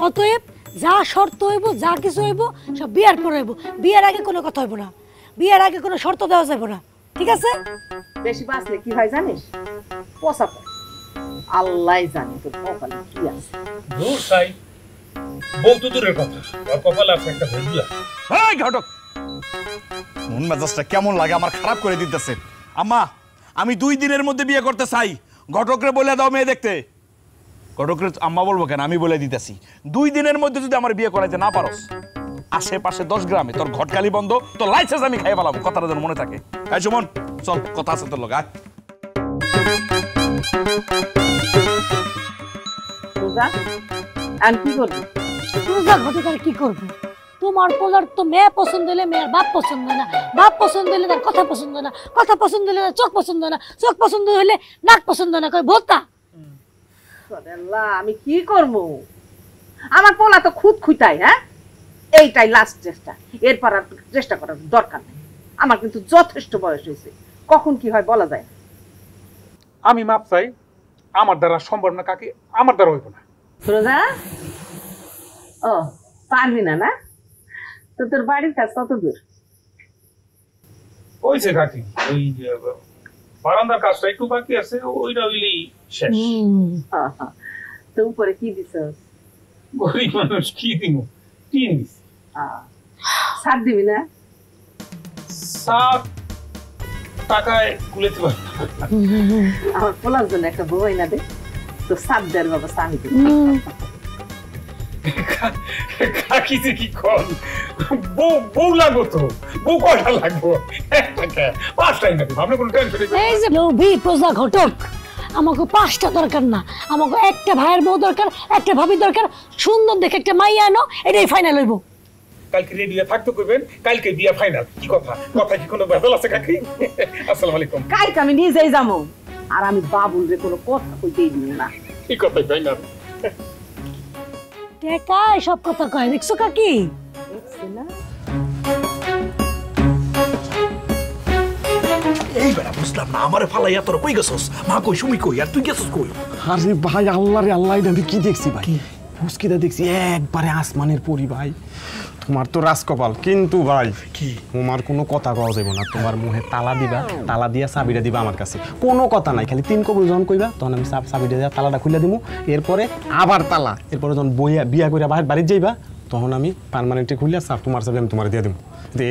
অতএব যা শর্ত হইব, যা কিছু হইব সব বিয়ার পর হইব। বিয়ার আগে কোনো কথা হইব না, বিয়ার আগে কোনো শর্ত দেওয়া যাবে না, ঠিক আছে? বেশি বাঁচলে কি হয় জানিস? পচা পড়ে। আল্লাহ জানে তোর কপালে কি আছে। দূর সাই, বউ তো দূরের কথা, ওর কপালে আছে একটা ভুলা। এই ঘটক, মন মেজাজটা কেমন লাগে আমার খারাপ করে দিতেছে। আম্মা, আমি 2 দিনের মধ্যে বিয়ে করতে চাই, ঘটকরে বলে দাও মেয়ে দেখতে। ঘটকরে আম্মা বলবো কেন, আমি বলে দিতেছি 2 দিনের মধ্যে যদি আমার বিয়ে করাইতে না পারোস, আশেপাশে 10 গ্রামে তোর ঘটকালি বন্ধ, তোর লাইসেন্স আমি খাইয়ে ফেলাবো। কথাটা যেন মনে থাকে। এই সুমন, চল, কথা আছে তোর লগে। আর কি করবি? রোজা ঘটকার কি করবো? তোমার পোলার তো মেয়ে পছন্দ হলে মেয়ের বাপ পছন্দ না, বাপ পছন্দ হলে তার কথা পছন্দ না, কথা পছন্দ হলে তার চোখ পছন্দ না, চোখ পছন্দ হলে নাক পছন্দ না, কই ভোতা। আল্লাহ, আমি কি করব? আমার পোলা তো খুদ খুঁতাই। হ্যাঁ, এইটাই লাস্ট চেষ্টা, এরপর আর চেষ্টা করার দরকার নেই। আমার কিন্তু যথেষ্ট বয়স হয়েছে, কখন কি হয় বলা যায় না। আমি মাপ চাই, আমার দ্বারা সম্ভব না কাকি, আমার দ্বারা হইব না। রোজা, ও পারবি না? না তো তোর বাড়ির কাজ কত দূর? ওইছে কাকি, ওই বারান্দার কাজটা একটু বাকি আছে, ওইটা হইলেই শেষ। তো উপরে কি দিছ? গরিব মানুষ কি দিব, টিন দিস। সার দিবি না? সার টাকায় কুলেতে পারবো না। আমার পোলার জন্য একটা বউ না দে, তো সার দেওয়ার ব্যবস্থা আমি দেব। কাকি যে কি কন, বউ লাগবো তো, বউ কয়টা লাগবো? 5টাই না, আপনার কোনো টেনশন নেই। এই যে লোভী প্রজা ঘটক, আমাকে 5টা দরকার না, আমাকে একটা ভাইয়ের বউ দরকার, একটা ভাবি দরকার, সুন্দর দেখে একটা মাইয়া আনো, এটাই ফাইনাল হইব। কালকে রেডি থাকতে করবেন, কালকে বিয়া ফাইনাল। কি কথা, কথা কি কোনো ভেজাল আছে কাকি? আসসালামু আলাইকুম। কালকে আমি নিজেই যাবো, আর আমি বাবুল রে কোনো কথা কইতেই দিব না। কি কথাই ফাইনাল? টেকাই সব কথা কয়, দেখছো কাকি? এই বেটা বুঝলাম না, আমারে ফালাইয়া তোর কই গেছস? মা কই, সুমি কই, আর তুই গেছস কই? আরে ভাই, আল্লাহ রে আল্লাহ, আমি কি দেখছি ভাই? ফুসকিটা দেখছি একবারে আসমানের পরি ভাই। তোমার তো রাজকপাল, কিন্তু ভাই কি তোমার কোনো কথা কওয়া যাবে না। তোমার মুখে তালা দিবা, তালা দিয়া চাবিটা দিবা আমার কাছে, কোনো কথা নাই। খালি 3 কবুল যখন কইবা, তখন আমি চাবিটা দিয়া তালাটা খুলে দিমু। এরপরে আবার তালা, এরপরে যখন বিয়া করে বাড়ি যাইবা, তখন আমি পার্মানেন্টে খুলে তোমার চাবি আমি তোমার দিয়ে দেবো।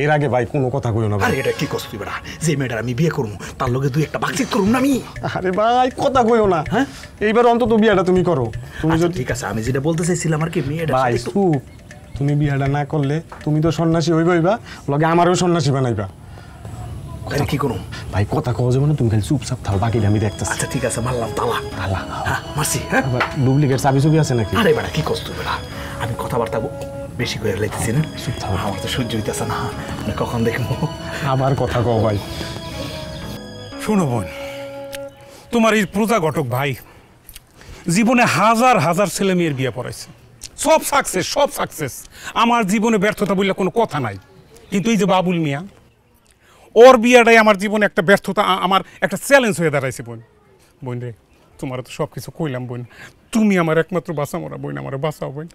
এর আগে ভাই কোনো কথা কইও না। আরে এটা কি কষ্ট বেটা, যে মেয়েটার আমি বিয়ে করবো তার লগে 2-1টা বাকচিত করুম না আমি? আরে ভাই কথা কইও না, হ্যাঁ? এইবার অন্তত বিয়াটা তুমি করো। তুমি যদি ঠিক আছে, আমি যেটা বলতে চাইছিলাম আর কি, মেয়েটা ভাই তুমি বিয়াটা না করলে তুমি তো সন্ন্যাসী হইবা, লগে আমারও সন্ন্যাসী বানাইবা। কি করুম ভাই? কথা কওয়া যাবে না, তুমি খালি চুপচাপ থাও, বাকিটা আমি দেখতেছি। আচ্ছা ঠিক আছে, মারলাম তালা। তালা? হ্যাঁ মারছি। হ্যাঁ, ডুপ্লিকেট চাবি চুবি আছে নাকি? আরে বেটা কি কষ্ট বেটা, আমি কথাবার্তা বেশি করে লাইতেছি না, আমার তো সহ্য হইতেছে না, কখন দেখবো। আবার কথা কও ভাই। শোনো বোন, তোমার এই প্রজা ঘটক ভাই জীবনে হাজার হাজার ছেলে মেয়ের বিয়ে পড়াইছে, সব সাকসেস, সব সাকসেস। আমার জীবনে ব্যর্থতা বললে কোনো কথা নাই, কিন্তু এই যে বাবুল মিয়া, ওর বিয়েটাই আমার জীবনে একটা ব্যর্থতা, আমার একটা চ্যালেঞ্জ হয়ে দাঁড়াইছে। বোন, বোন রে, তোমার তো সব কিছু কইলাম বোন, তুমি আমার একমাত্র বাঁচা মরা বোন, আমার বাঁচাও বোন।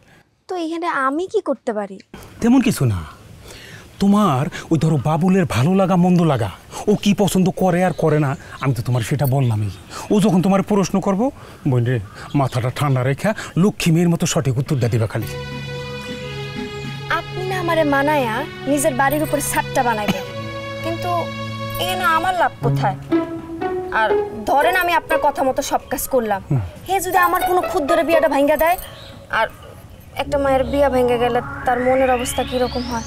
তো এখানে আমি কি করতে পারি? তেমন কিছু না, তোমার ওই ধরো বাবুলের ভালো লাগা মন্দ লাগা, ও কি পছন্দ করে আর করে না, আমি তো তোমার সেটা বললামই। ও যখন তোমার প্রশ্ন করবো, বোন রে, মাথাটা ঠান্ডা রেখা লক্ষ্মী মেয়ের মতো সঠিক উত্তরটা দিবা খালি। আপনি না আমারে মানায়া নিজের বাড়ির উপর ছাদটা বানাইবেন, কিন্তু এখানে আমার লাভ কোথায়? আর ধরেন আমি আপনার কথা মতো সব কাজ করলাম, হে যদি আমার কোনো খুদ ধরে বিয়াটা ভাঙ্গা দেয়, আর একটা মায়ের বিয়া ভেঙে গেলে তার মনের অবস্থা কিরকম হয়,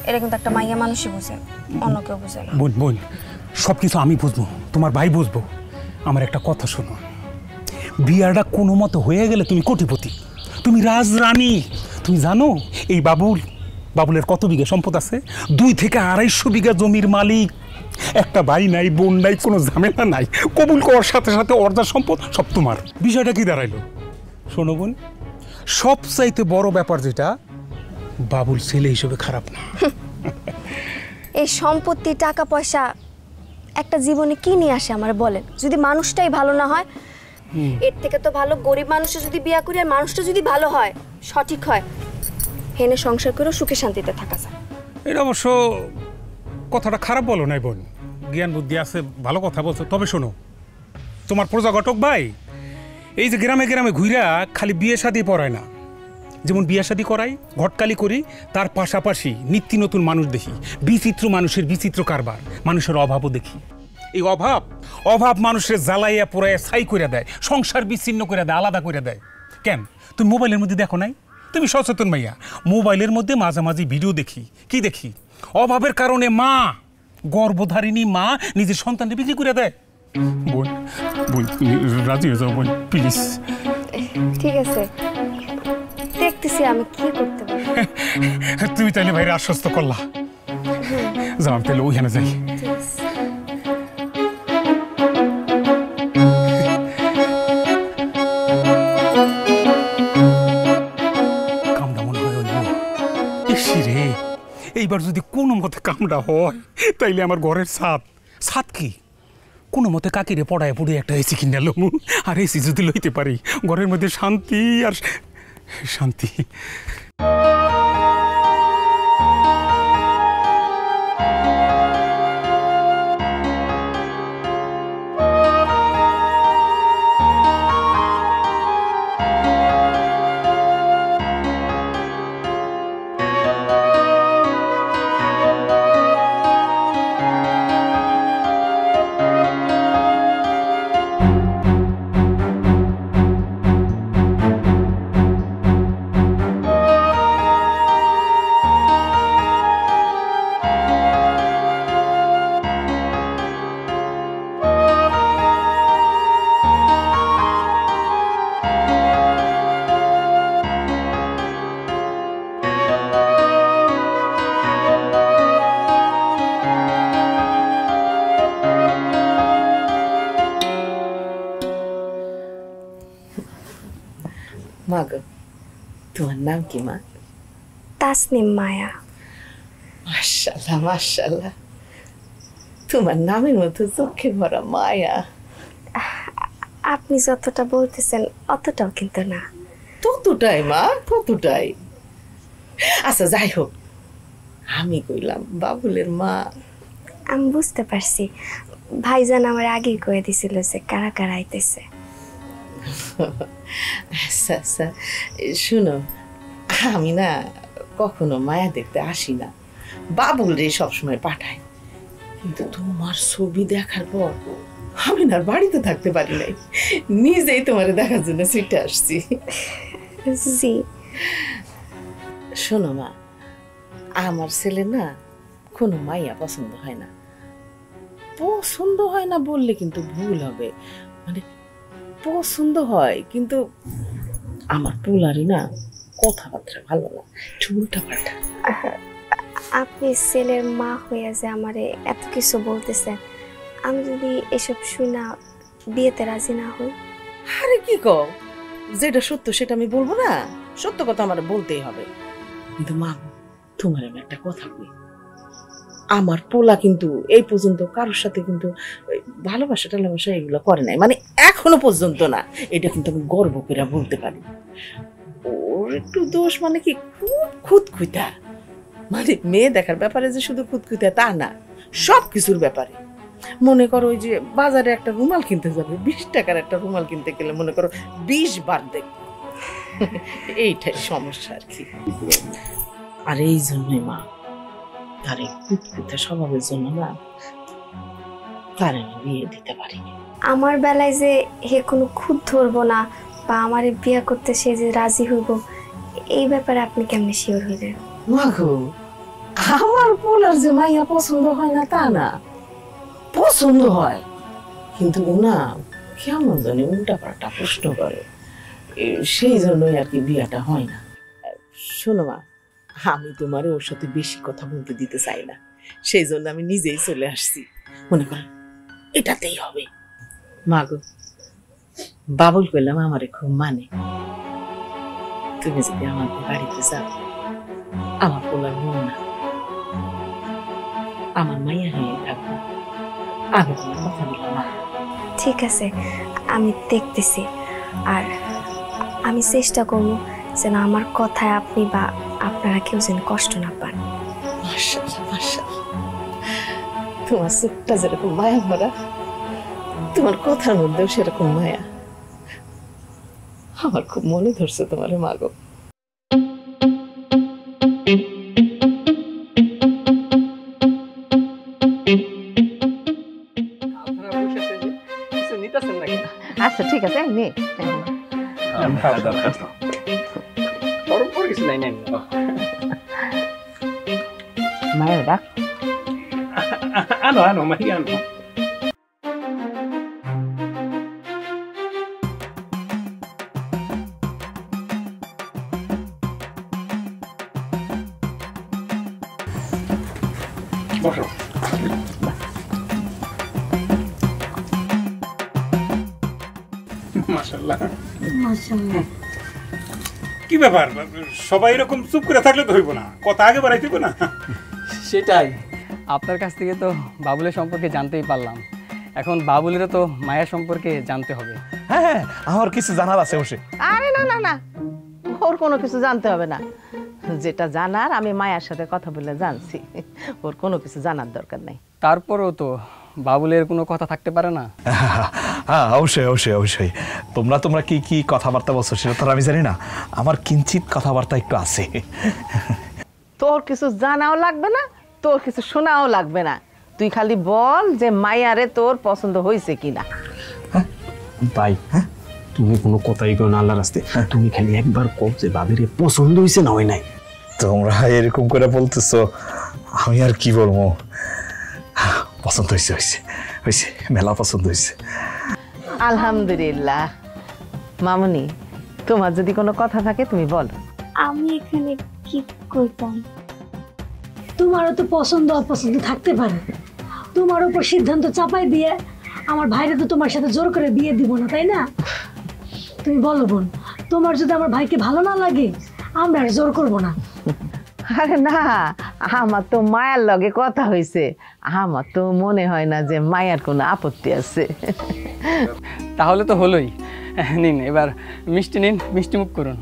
এটা কিন্তু একটা মাইয়া মানুষই বুঝে, অন্য কেউ বুঝে না। বোন বোন, সব কিছু আমি বুঝবো, তোমার ভাই বুঝবো। আমার একটা কথা শোনো, বিয়াটা কোনো মতো হয়ে গেলে তুমি কোটিপতি, তুমি রাজরানী। তুমি জানো এই বাবুলের কত বিঘা সম্পদ আছে? 2 থেকে 250 বিঘা জমির মালিক। একটা ভাই নাই, বোন নাই, কোনো ঝামেলা নাই। কবুল করার সাথে সাথে অর্ধা সম্পদ সব তোমার। বিষয়টা কি দাঁড়াইলো? শোনো বোন, সবচাইতে বড় ব্যাপার যেটা, বাবুল ছেলে হিসেবে খারাপ না। এই সম্পত্তি টাকা পয়সা একটা জীবনে কি নিয়ে আসে আমার বলেন? যদি মানুষটাই ভালো না হয়, এর থেকে তো ভালো গরিব মানুষটা যদি বিয়া করি আর মানুষটা যদি ভালো হয়, সঠিক হয়, হেনে সংসার করে সুখে শান্তিতে থাকা যায়। এটা অবশ্য কথাটা খারাপ বলো নাই বোন, জ্ঞান বুদ্ধি আছে, ভালো কথা বলছো। তবে শোনো, তোমার প্রজাঘটক ভাই এই যে গ্রামে গ্রামে ঘুরা খালি বিয়ে শাদী পড়ায় না, যেমন বিয়ে শাদী করাই, ঘটকালি করি, তার পাশাপাশি নিত্য নতুন মানুষ দেখি, বিচিত্র মানুষের বিচিত্র কারবার, মানুষের অভাবও দেখি। এই অভাব মানুষের জ্বালাইয়া পোড়াইয়া ছাই করে দেয়, সংসার বিচ্ছিন্ন করে দেয়, আলাদা করে দেয়। কেন তুমি মোবাইলের মধ্যে দেখো নাই? তুমি সচেতন মাইয়া, মোবাইলের মধ্যে মাঝামাঝি ভিডিও দেখি, কি দেখি? অভাবের কারণে মা, গর্ভধারিণী মা নিজের সন্তানকে বিক্রি করে দেয়। বোন বোন তুমি রাজি হয়ে যাও বোন, প্লিজ। ঠিক আছে, দেখতেছি আমি কি করতে পারি। তুমি তাইলে ভাইরে আশ্বস্ত করলা, যাও আমি তাহলে ওইখানে যাই। এইবার যদি কোনো মতে কামড়া হয়, তাইলে আমার ঘরের ছাদ কি কোনো মতে কাকিরে পড়ায় পড়ে একটা এসি কিনে লমু, আর এসি যদি লইতে পারি, ঘরের মধ্যে শান্তি আর শান্তি। মা গো, তোমার নাম কি মা? তাসনিম মায়া। মাশাআল্লাহ মাশাআল্লাহ, তোমার নামের মতো চোখে ভরা মায়া। আপনি যতটা বলতেছেন অতটাও কিন্তু না। ততটাই মা, ততটাই। আচ্ছা যাই হোক, আমি কইলাম বাবুলের মা। আমি বুঝতে পারছি, ভাইজান আমার আগেই কয়ে দিছিল যে কারা কারা আইতেছে। আচ্ছা আচ্ছা, শুনো, আমি না কখনো মায়া দেখতে আসি না, বাবুল রে সবসময় পাঠাই। কিন্তু তোমার ছবি দেখার পর আমি না বাড়িতে থাকতে পারি নাই, নিজেই তোমার দেখার জন্য ছুটে আসছি। জি শোনো মা, আমার ছেলে না কোনো মাইয়া পছন্দ হয় না। পছন্দ হয় না বললে কিন্তু ভুল হবে, মানে পছন্দ হয়, কিন্তু আমার পোলারি না কথাবার্তা ভালো না, উল্টা পাল্টা। আপনি ছেলের মা হইয়া যে আমারে এত কিছু বলতেছেন, আমি যদি এসব শুনা বিয়েতে রাজি না হই? আরে কি কও, যেটা সত্য সেটা আমি বলবো না? সত্য কথা আমার বলতেই হবে। কিন্তু মা, তোমার আমি একটা কথা কই, আমার পোলা কিন্তু এই পর্যন্ত কারোর সাথে কিন্তু ভালোবাসা টালোবাসা এগুলো করে নাই, মানে এখনো পর্যন্ত না। এটা কিন্তু আমি গর্ব করে বলতে পারি। ওর একটু দোষ মানে কি, খুব খুঁতখুঁতা, মানে মেয়ে দেখার ব্যাপারে যে শুধু খুঁতখুঁতা তা না, সব কিছুর ব্যাপারে। মনে করো ওই যে বাজারে একটা রুমাল কিনতে যাবে, 20 টাকার একটা রুমাল কিনতে গেলে মনে করো 20 বার দেখবে। এইটাই সমস্যা আর কি। আর এই জন্যই মা, তার এই খুঁতখুঁতে স্বভাবের জন্য না তার আমি বিয়ে দিতে পারিনি। আমার বেলায় যে হে কোনো খুদ ধরবো না বা আমারে বিয়ে করতে সে যে রাজি হইব, এই ব্যাপারে আপনি কেমনে শিওর হইলেন? মা গো, আমার পোলার যে মাইয়া পছন্দ হয় না তা না, পছন্দ হয়, কিন্তু না কেমন জানি উল্টাপাল্টা প্রশ্ন করে, সেই জন্যই আর কি বিয়াটা হয় না। শোনো মা, আমি তোমার ওর সাথে বেশি কথা বলতে দিতে চাই না, সেই জন্য আমি নিজেই চলে আসছি। মনে করেন এটাতেই হবে। মা গো, বাবুল কইলাম আমারে খুব মানে, তুমি যদি আমাদের বাড়িতে যাও, আমার পোলার মন না, আমার মাইয়া হয়ে থাকবো। আমি তোমার কথা দিলাম। ঠিক আছে, আমি দেখতেছি। আর আমি চেষ্টা করবো যেন আমার কথায় আপনি বা আপনারা কেউ যেন কষ্ট না পান। মাশাআল্লাহ, মাশাআল্লাহ, তোমার চোখটা যেরকম মায়া ভরা, তোমার কথার মধ্যেও সেরকম মায়া। আমার খুব মনে ধরছে তোমার মা গো। আচ্ছা ঠিক আছে, নে। মায়ের ডাক। আনো মাইয়া আনো। বসো। মাশাআল্লাহ। কি ব্যাপার, সবাই এরকম চুপ করে থাকলে তো হইব না, কথা আগে বাড়াইতে হইব না। সেটাই, আপনার কাছ থেকে তো বাবুলের সম্পর্কে জানতেই পারলাম, এখন বাবুলেরও তো মায়ের সম্পর্কে জানতে হবে। হ্যাঁ, আমার কিছু জানার আছে বসে। আরে না না না, ওর কোনো কিছু জানতে হবে না। যেটা জানার আমি মায়ের সাথে কথা বলে জানছি, ওর কোনো কিছু জানার দরকার নাই। তারপরেও তো বাবুলের কোনো কথা থাকতে পারে না? হ্যাঁ, অবশ্যই অবশ্যই অবশ্যই। তোমরা কি কি কথাবার্তা বলছো সেটা তো আমি জানি না, আমার কিঞ্চিত কথাবার্তা একটু আছে। তোর কিছু জানাও লাগবে না, তোর কিছু শোনাও লাগবে না, তুই খালি বল যে মায়ারে তোর পছন্দ হয়েছে কিনা। ভাই, তুমি কোনো কথাই কো না আল্লাহর রাস্তে, তুমি খালি একবার কও যে বাবিরে পছন্দ হইছে না হয় নাই। তোমরা এরকম করে বলতেছো, আমি আর কি বলবো। পছন্দ হয়েছে হয়েছে হয়েছে, মেলা পছন্দ হয়েছে। আলহামদুলিল্লাহ। মামুনি, তোমার যদি কোনো কথা থাকে তুমি বল। আমি এখানে কি করতাম? তোমারও তো পছন্দ অপছন্দ থাকতে পারে, তোমার উপর সিদ্ধান্ত চাপাই দিয়ে আমার ভাইরে তো তোমার সাথে জোর করে বিয়ে দিব না, তাই না? তুমি বলো বোন, তোমার যদি আমার ভাইকে ভালো না লাগে আমরা আর জোর করবো না। আরে না, আমার তো মায়ার লগে কথা হয়েছে, আমার তো মনে হয় না যে মায়ার কোনো আপত্তি আছে। তাহলে তো হলোই। নিন এবার মিষ্টি নিন, মিষ্টি মুখ করুন।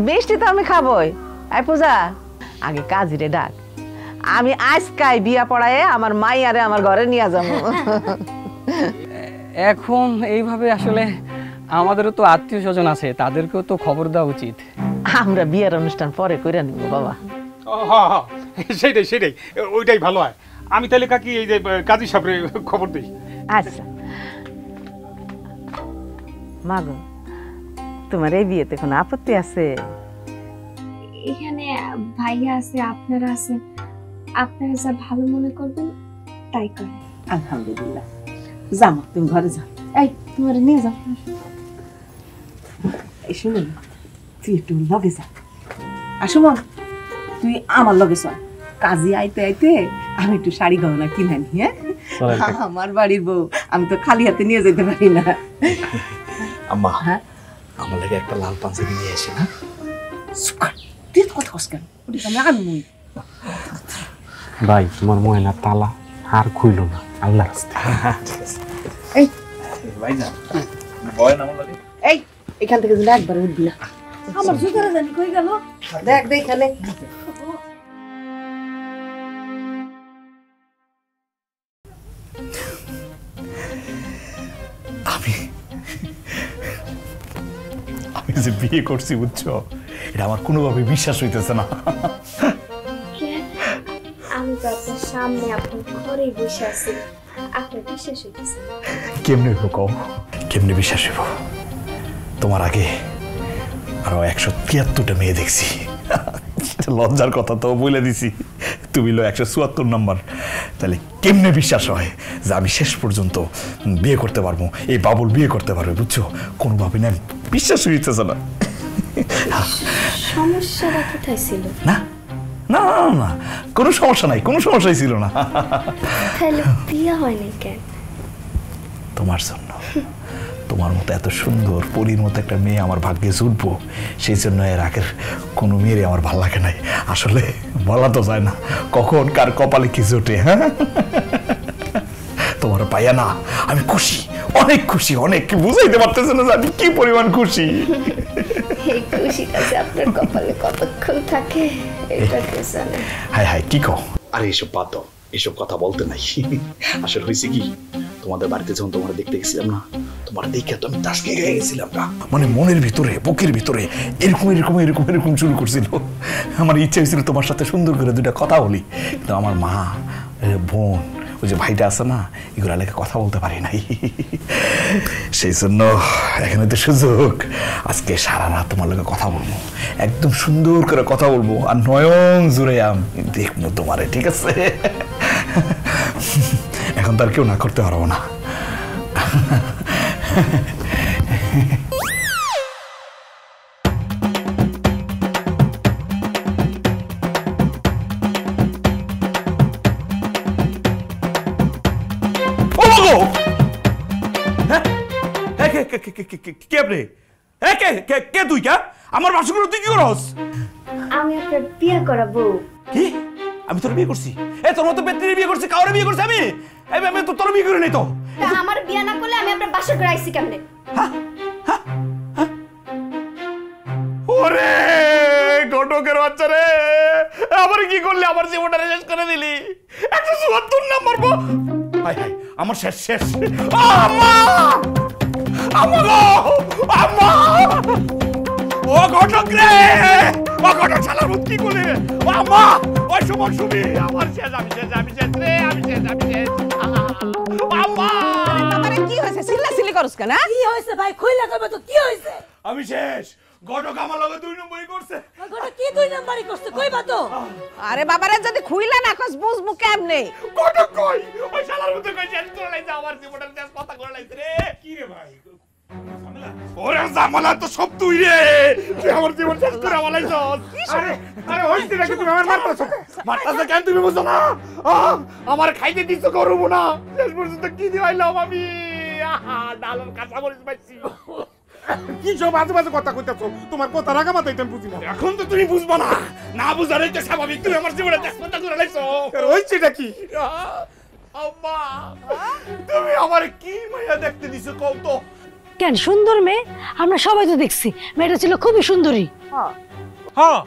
মিষ্টি তো আমি খাবই। আই পূজা, আগে কাজিরে ডাক, আমি আজকাই বিয়া পড়ায় আমার মাইয়ারে আমার ঘরে নিয়ে যাবো। এখন এইভাবে আসলে আমাদেরও তো আত্মীয় স্বজন আছে, তাদেরকেও তো খবর দেওয়া উচিত। আমরা বিয়ের অনুষ্ঠান পরে করে নিব বাবা। হ্যাঁ, সেটাই সেটাই, ওইটাই ভালো হয়। আমি তাহলে কাকি এই যে কাজী সাহেবের খবর দিই। আচ্ছা মাগো, তোমার এই বিয়েতে কোনো আপত্তি আছে? এখানে ভাইয়া আছে, আপনারা আছে, আপনারা যা ভালো মনে করবেন তাই করেন। আলহামদুলিল্লাহ। যাও তুমি ঘরে যাও। এই তোমার নিয়ে যাও। এই শুনুন, তুই একটু লগে যা। আসো মন, তুই আমার লগে চল। কাজে আইতে আইতে আমি একটু শাড়ি গহনা কিনে আনি। হ্যাঁ, আমার বাড়ির বউ, আমি তো খালি হাতে নিয়ে যেতে পারি না। আম্মা, আমার লাগে একটা লাল পাঞ্জাবি নিয়ে এসে না। তুই তো কথা কস কেন? আমি ভাই, তোমার ময়না তালা আর খুইল না আল্লাহর রাস্তে। এই ভাইজান, বয় না আমার লাগে। এই এখান থেকে যদি একবার উঠবি না। আমার জুতারা জানি কই গেল? দেখ দেখ এখানে। আমি যে বিয়ে করছি বুঝছো, এটা আমার কোনোভাবে বিশ্বাস হইতেছে না। আমি তো আপনার সামনে আপনার ঘরেই বসে আছি, আপনার বিশ্বাস হইতেছে? কেমনে হইব কও, কেমনে বিশ্বাস হইব? তোমার আগে আরো 173টা মেয়ে দেখছি। লজ্জার কথা তো বলে দিছি, তুমি লো 174 নাম্বার, তাহলে কেমনে বিশ্বাস হয় যে আমি শেষ পর্যন্ত বিয়ে করতে পারবো, এই বাবুল বিয়ে করতে পারবে, বুঝছো? কোনোভাবে না বিশ্বাস হইতেছে না। সমস্যাটা কোথায় ছিল? না না না, কোনো সমস্যা নাই, কোনো সমস্যাই ছিল না। তাহলে বিয়ে হয়নি কেন? তোমার জন্য, তোমার মতো এত সুন্দর পরীর মতো একটা মেয়ে আমার ভাগ্যে জুটবো, সেই জন্য এর আগের কোনো মেয়েরই আমার ভালো লাগে নাই। আসলে বলা তো যায় না কখন কার কপালে কি জোটে। হ্যাঁ, তোমার পাইয়া না আমি খুশি, অনেক খুশি, অনেক বুঝাইতে পারতেছে না যে আমি কি পরিমাণ খুশি। এই খুশিটা যে আপনার কপালে কতক্ষণ থাকে এটা কে জানে। হাই হাই, কি কও? আরে এসব বাদ দাও, এসব কথা বলতে নাই। আসলে হয়েছে কি, তোমাদের বাড়িতে যখন তোমার দেখতে গেছিলাম না, তোমার দেখে তো আমি তাসকে গিয়ে গেছিলাম না, মানে মনের ভিতরে বুকের ভিতরে এরকম এরকম এরকম এরকম শুরু করছিল। আমার ইচ্ছা হয়েছিল তোমার সাথে সুন্দর করে দুটা কথা বলি, কিন্তু আমার মা, বোন, ওই যে ভাইটা আছে না, এগুলো লেখা কথা বলতে পারি নাই। সেই জন্য এখানে তো সুযোগ, আজকে সারা রাত তোমার লোকে কথা বলবো, একদম সুন্দর করে কথা বলবো, আর নয়ন জুড়ে আমি দেখবো তোমারে, ঠিক আছে? এখন তো আর কেউ না করতে পারবো না। আমার বাসগুলো তুই কি করস? আমি আপনার বিয়ে করাবো। কি? আমি তোর বিয়ে করছি? তোর মতো বেত্রির বিয়ে করছি, কাউরে বিয়ে করছি আমি? আমি তো তোর বিয়ে করি নাই তো। আমার বিয়ে না করলে আমি আপনার বাসা করে আইছি কেমনে? ওরে ঘটকের বাচ্চা রে, আবার কি করলি? আমার জীবনটা শেষ করে দিলি। 174 নাম্বার বো। হাই হাই, আমার শেষ শেষ। আম্মা! আম্মা গো! আম্মা! ও ঘটক রে! ও ঘটক শালার ভূত কি করলি? আম্মা! ওই সময় শুবি, আমার শেষ, আমি শেষ, আমি শেষ রে, আমি শেষ, আমি শেষ। আম্মা! আরে কি হয়েছে? চিল্লাচিল্লি করছ কেন? কি হয়েছে ভাই? কইলা কইবা তো কি হয়েছে? আমি শেষ। ঘটক আমার লগে 2 নম্বরই করছে। ঘটক কি 2 নম্বরই করছে কইবা তো? আরে বাবারে যদি খুইলা না কস বুঝবো কেমনে? ঘটক কই? ওই শালার মতো কই শেষ করে লাইছে, আমার জীবনটা শেষ কথা করে লাইছে রে। কি রে ভাই, ঝামেলা? ওরে জামালা তো সব তুই রে, তুই আমার জীবন শেষ করে আমালাইছস। আরে আরে হইছে নাকি তুমি আমার মারতেছো? মারতাছে কেন তুমি বুঝো না? আমার খাইতে দিছো করব না, শেষ পর্যন্ত কি দিলাম আমি? ডালের কাঁচা মরিচ পাইছি। কি সব আজে বাজে কথা কইতাছো? তোমার কথা রাখা মাথায় আমি বুঝি না। এখন তো তুমি বুঝবা না, না বুঝার এটা স্বাভাবিক। তুমি আমার জীবনে শেষ কথা করে লাইছো। হইছেটা কি? আম্মা, তুমি আমার কি মায়া দেখতে দিছো কও তো? কেন সুন্দর মেয়ে? আমরা সবাই তো দেখছি মেয়েটা ছিল খুবই সুন্দরী। হ্যাঁ,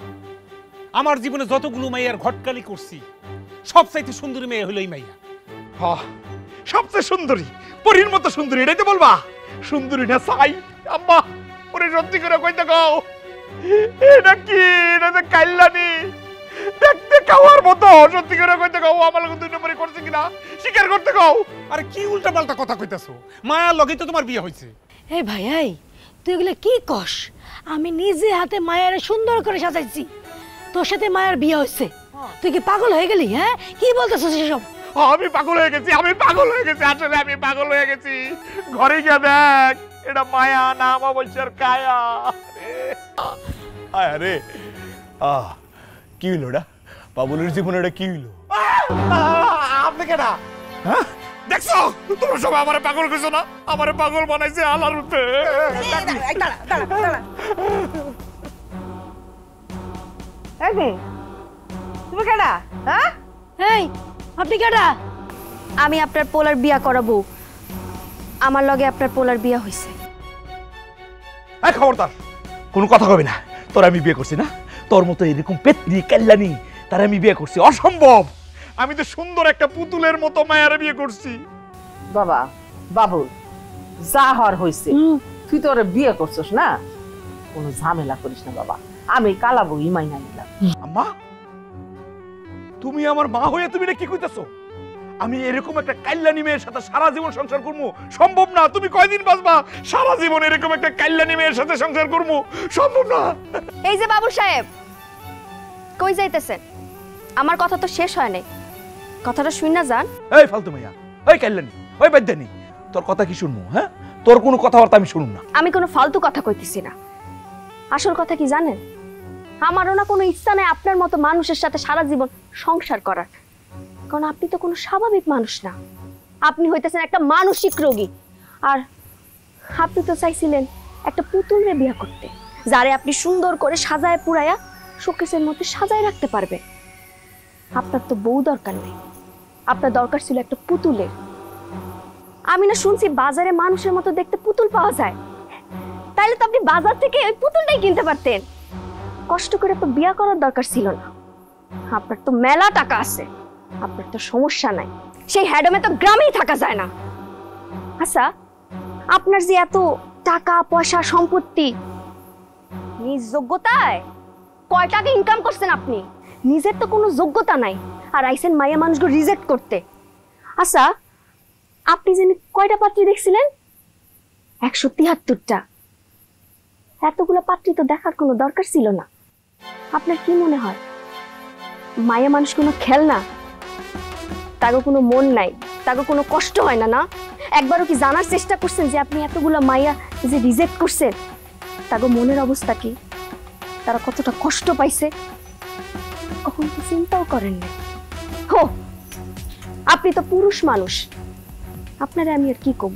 আমার জীবনে যতগুলো মাইয়ার ঘটকালি করছি সবচাইতে সুন্দরী মেয়ে হলো এই মাইয়া। সবচেয়ে সুন্দরী, পরীর মতো সুন্দরী, এটাই তো বলবা? সুন্দরী না চাই? আম্মা, ওরে সত্যি করে কইতে কও, এটা কি? এটা তো কাইল্লানি দেখতে খাওয়ার মতো। সত্যি করে কইতে কও, আমার লগে 2 নম্বরই করছে কিনা স্বীকার করতে কও। আরে কি উল্টা পাল্টা কথা কইতাছো? মায়ার লগে তো তোমার বিয়ে হইছে। এই ভাই, এই তুই এগুলো কি কস? আমি নিজে হাতে মায়ের সুন্দর করে সাজাইছি, তোর সাথে মায়ের বিয়ে হয়েছে। তুই কি পাগল হয়ে গেলি? হ্যাঁ, কি বলতেছিস এসব? আমি পাগল হয়ে গেছি, আমি পাগল হয়ে গেছি, আসলে আমি পাগল হয়ে গেছি। ঘরে গিয়ে দেখ, এটা মায়া না অমাবস্যার কায়া। আরে কি হইল এটা? বাবুলের জীবনে এটা কি হইল? আপনি কেডা? হ্যাঁ, দেখছো তোমরা সবাই আমারে পাগল কইছো না? আমারে পাগল বানাইছে আল্লাহর রূপে। তুমি কেডা? হ্যাঁ, এই আপনি কেডা? আমি আপনার পোলার বিয়া করাবো। আমার লগে আপনার পোলার বিয়া হইছে। এই খবরদার, কোনো কথা কবি না। তোর আমি বিয়ে করছি না? তোর মতো এরকম পেতনি কাল্লানি তার আমি বিয়ে করছি? অসম্ভব। আমি তো সুন্দর একটা পুতুলের মতো মায়ারে বিয়ে করছি। বাবা, বাবুল, যা হওয়ার হইছে, তুই তো ওরে বিয়ে করছস না, কোনো ঝামেলা করিস না বাবা। আমি কালাবো ইমাই না নিলাম। আম্মা, তুমি আমার মা হয়ে তুমি এটা কি কইতাছো? আমি এরকম একটা কাল্লানি মেয়ের সাথে সারা জীবন সংসার করবো? সম্ভব না। তুমি কয়দিন বাঁচবা? সারা জীবন এরকম একটা কাল্লানি মেয়ের সাথে সংসার করবো? সম্ভব না। এই যে বাবু সাহেব, কই যাইতেছেন? আমার কথা তো শেষ হয় নাই। কথাটা শুই না যান। এই ফালতু মাইয়া, ওই কাইল্লানি, ওই বাদ্যানি, তোর কথা কি শুনবো? হ্যাঁ, তোর কোনো কথাবার্তা আমি শুনুম না। আমি কোনো ফালতু কথা কইতেছি না। আসল কথা কি জানেন, আমারও না কোনো ইচ্ছা নেই আপনার মতো মানুষের সাথে সারা জীবন সংসার করার। কারণ আপনি তো কোনো স্বাভাবিক মানুষ না, আপনি হইতেছেন একটা মানসিক রোগী। আর আপনি তো চাইছিলেন একটা পুতুলরে বিয়ে করতে, যারে আপনি সুন্দর করে সাজায় পুরায়া শোকেসের মধ্যে সাজায় রাখতে পারবে। আপনার তো বউ দরকার নেই, আপনার দরকার ছিল একটা পুতুলের। আমি না শুনছি বাজারে মানুষের মতো দেখতে পুতুল পাওয়া যায়, তাইলে তো আপনি বাজার থেকে ওই পুতুলটাই কিনতে পারতেন। কষ্ট করে তো বিয়া করার দরকার ছিল না। আপনার তো মেলা টাকা আছে, আপনার তো সমস্যা নাই, সেই হ্যাডমে তো গ্রামেই থাকা যায় না। আচ্ছা, আপনার যে এত টাকা পয়সা সম্পত্তি, নিজ যোগ্যতায় কয় টাকা ইনকাম করছেন আপনি? নিজের তো কোনো যোগ্যতা নাই, আর আইসেন মাইয়া মানুষকে রিজেক্ট করতে। আচ্ছা, আপনি জানি কয়টা পাত্রী দেখছিলেন? 173টা। এতগুলো পাত্রী তো দেখার কোনো দরকার ছিল না। আপনার কি মনে হয় মায়া মানুষ কোনো খেলনা? তাকে কোনো মন নাই, তাকে কোনো কষ্ট হয় না? না একবারও কি জানার চেষ্টা করছেন যে আপনি এতগুলো মায়া যে রিজেক্ট করছেন, তাকে মনের অবস্থা কি, তারা কতটা কষ্ট পাইছে কখন কি চিন্তাও করেন না? হো, আপনি তো পুরুষ মানুষ, আপনারে আমি আর কি কব।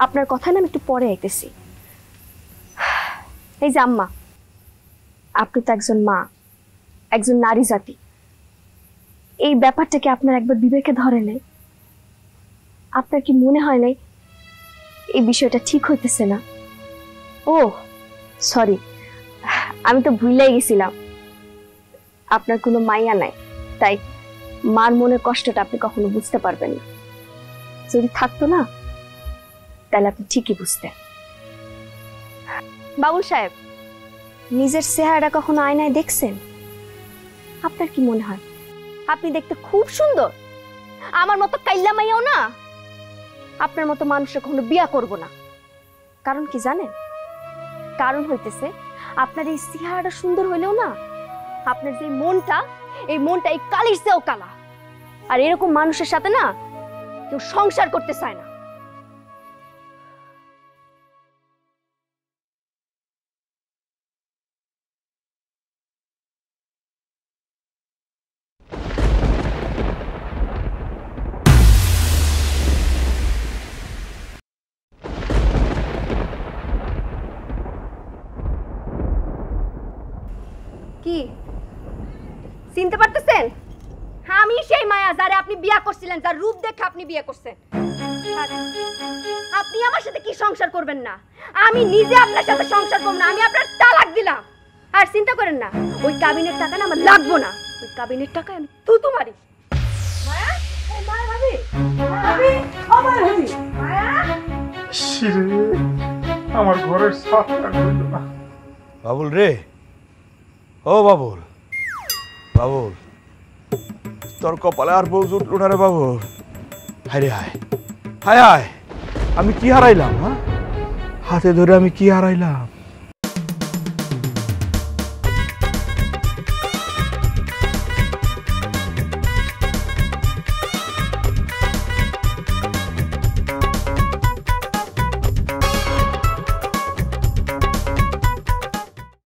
আপনার কথা না আমি একটু পরে আইতেছি। এই যে আম্মা, আপনি তো একজন মা, একজন নারী জাতি, এই ব্যাপারটাকে আপনার একবার বিবেকে ধরে নেই? আপনার কি মনে হয় নাই এই বিষয়টা ঠিক হইতেছে না? ও সরি, আমি তো ভুলেই গেছিলাম আপনার কোনো মাইয়া নাই, তাই মার মনের কষ্টটা আপনি কখনো বুঝতে পারবেন না। যদি থাকতো না তাহলে আপনি ঠিকই বুঝতেন। বাবুল সাহেব, নিজের চেহারাটা কখনো আয়নায় দেখছেন? আপনার কি মনে হয় আপনি দেখতে খুব সুন্দর? আমার মতো কাইল্লা মাইয়াও না, আপনার মতো মানুষের কখনো বিয়া করব না। কারণ কি জানেন? কারণ হইতেছে আপনার এই চেহারাটা সুন্দর হইলেও না, আপনার যে মনটা, এই মনটা এই কালির চেয়েও কালা। আর এরকম মানুষের সাথে না কেউ সংসার করতে চায় না। কি চিনতে পারতেছেন? আমি সেই মায়া যারে আপনি বিয়া করছিলেন, যার রূপ দেখে আপনি বিয়ে করছেন। আপনি আমার সাথে কি সংসার করবেন না? আমি নিজে আপনার সাথে সংসার করব না, আমি আপনার তালাক দিলাম। আর চিন্তা করেন না, ওই কাবিনের টাকা না আমার লাগবো না, ওই কাবিনের টাকায় আমি তুতু মারি। মায়া, এই মায়া ভাবি, ভাবি, ও মায়া ভাবি, মায়া। শিরে, আমার ঘরের ছাদটা হইল না। বাবুল রে, ও বাবুল, বাবুল, তোর কপালে আর বউ জুটলো না রে বাবুল। হায় হায় হায় হায়, আমি কি হারাইলাম? হ্যাঁ, হাতে ধরে আমি কি হারাইলাম?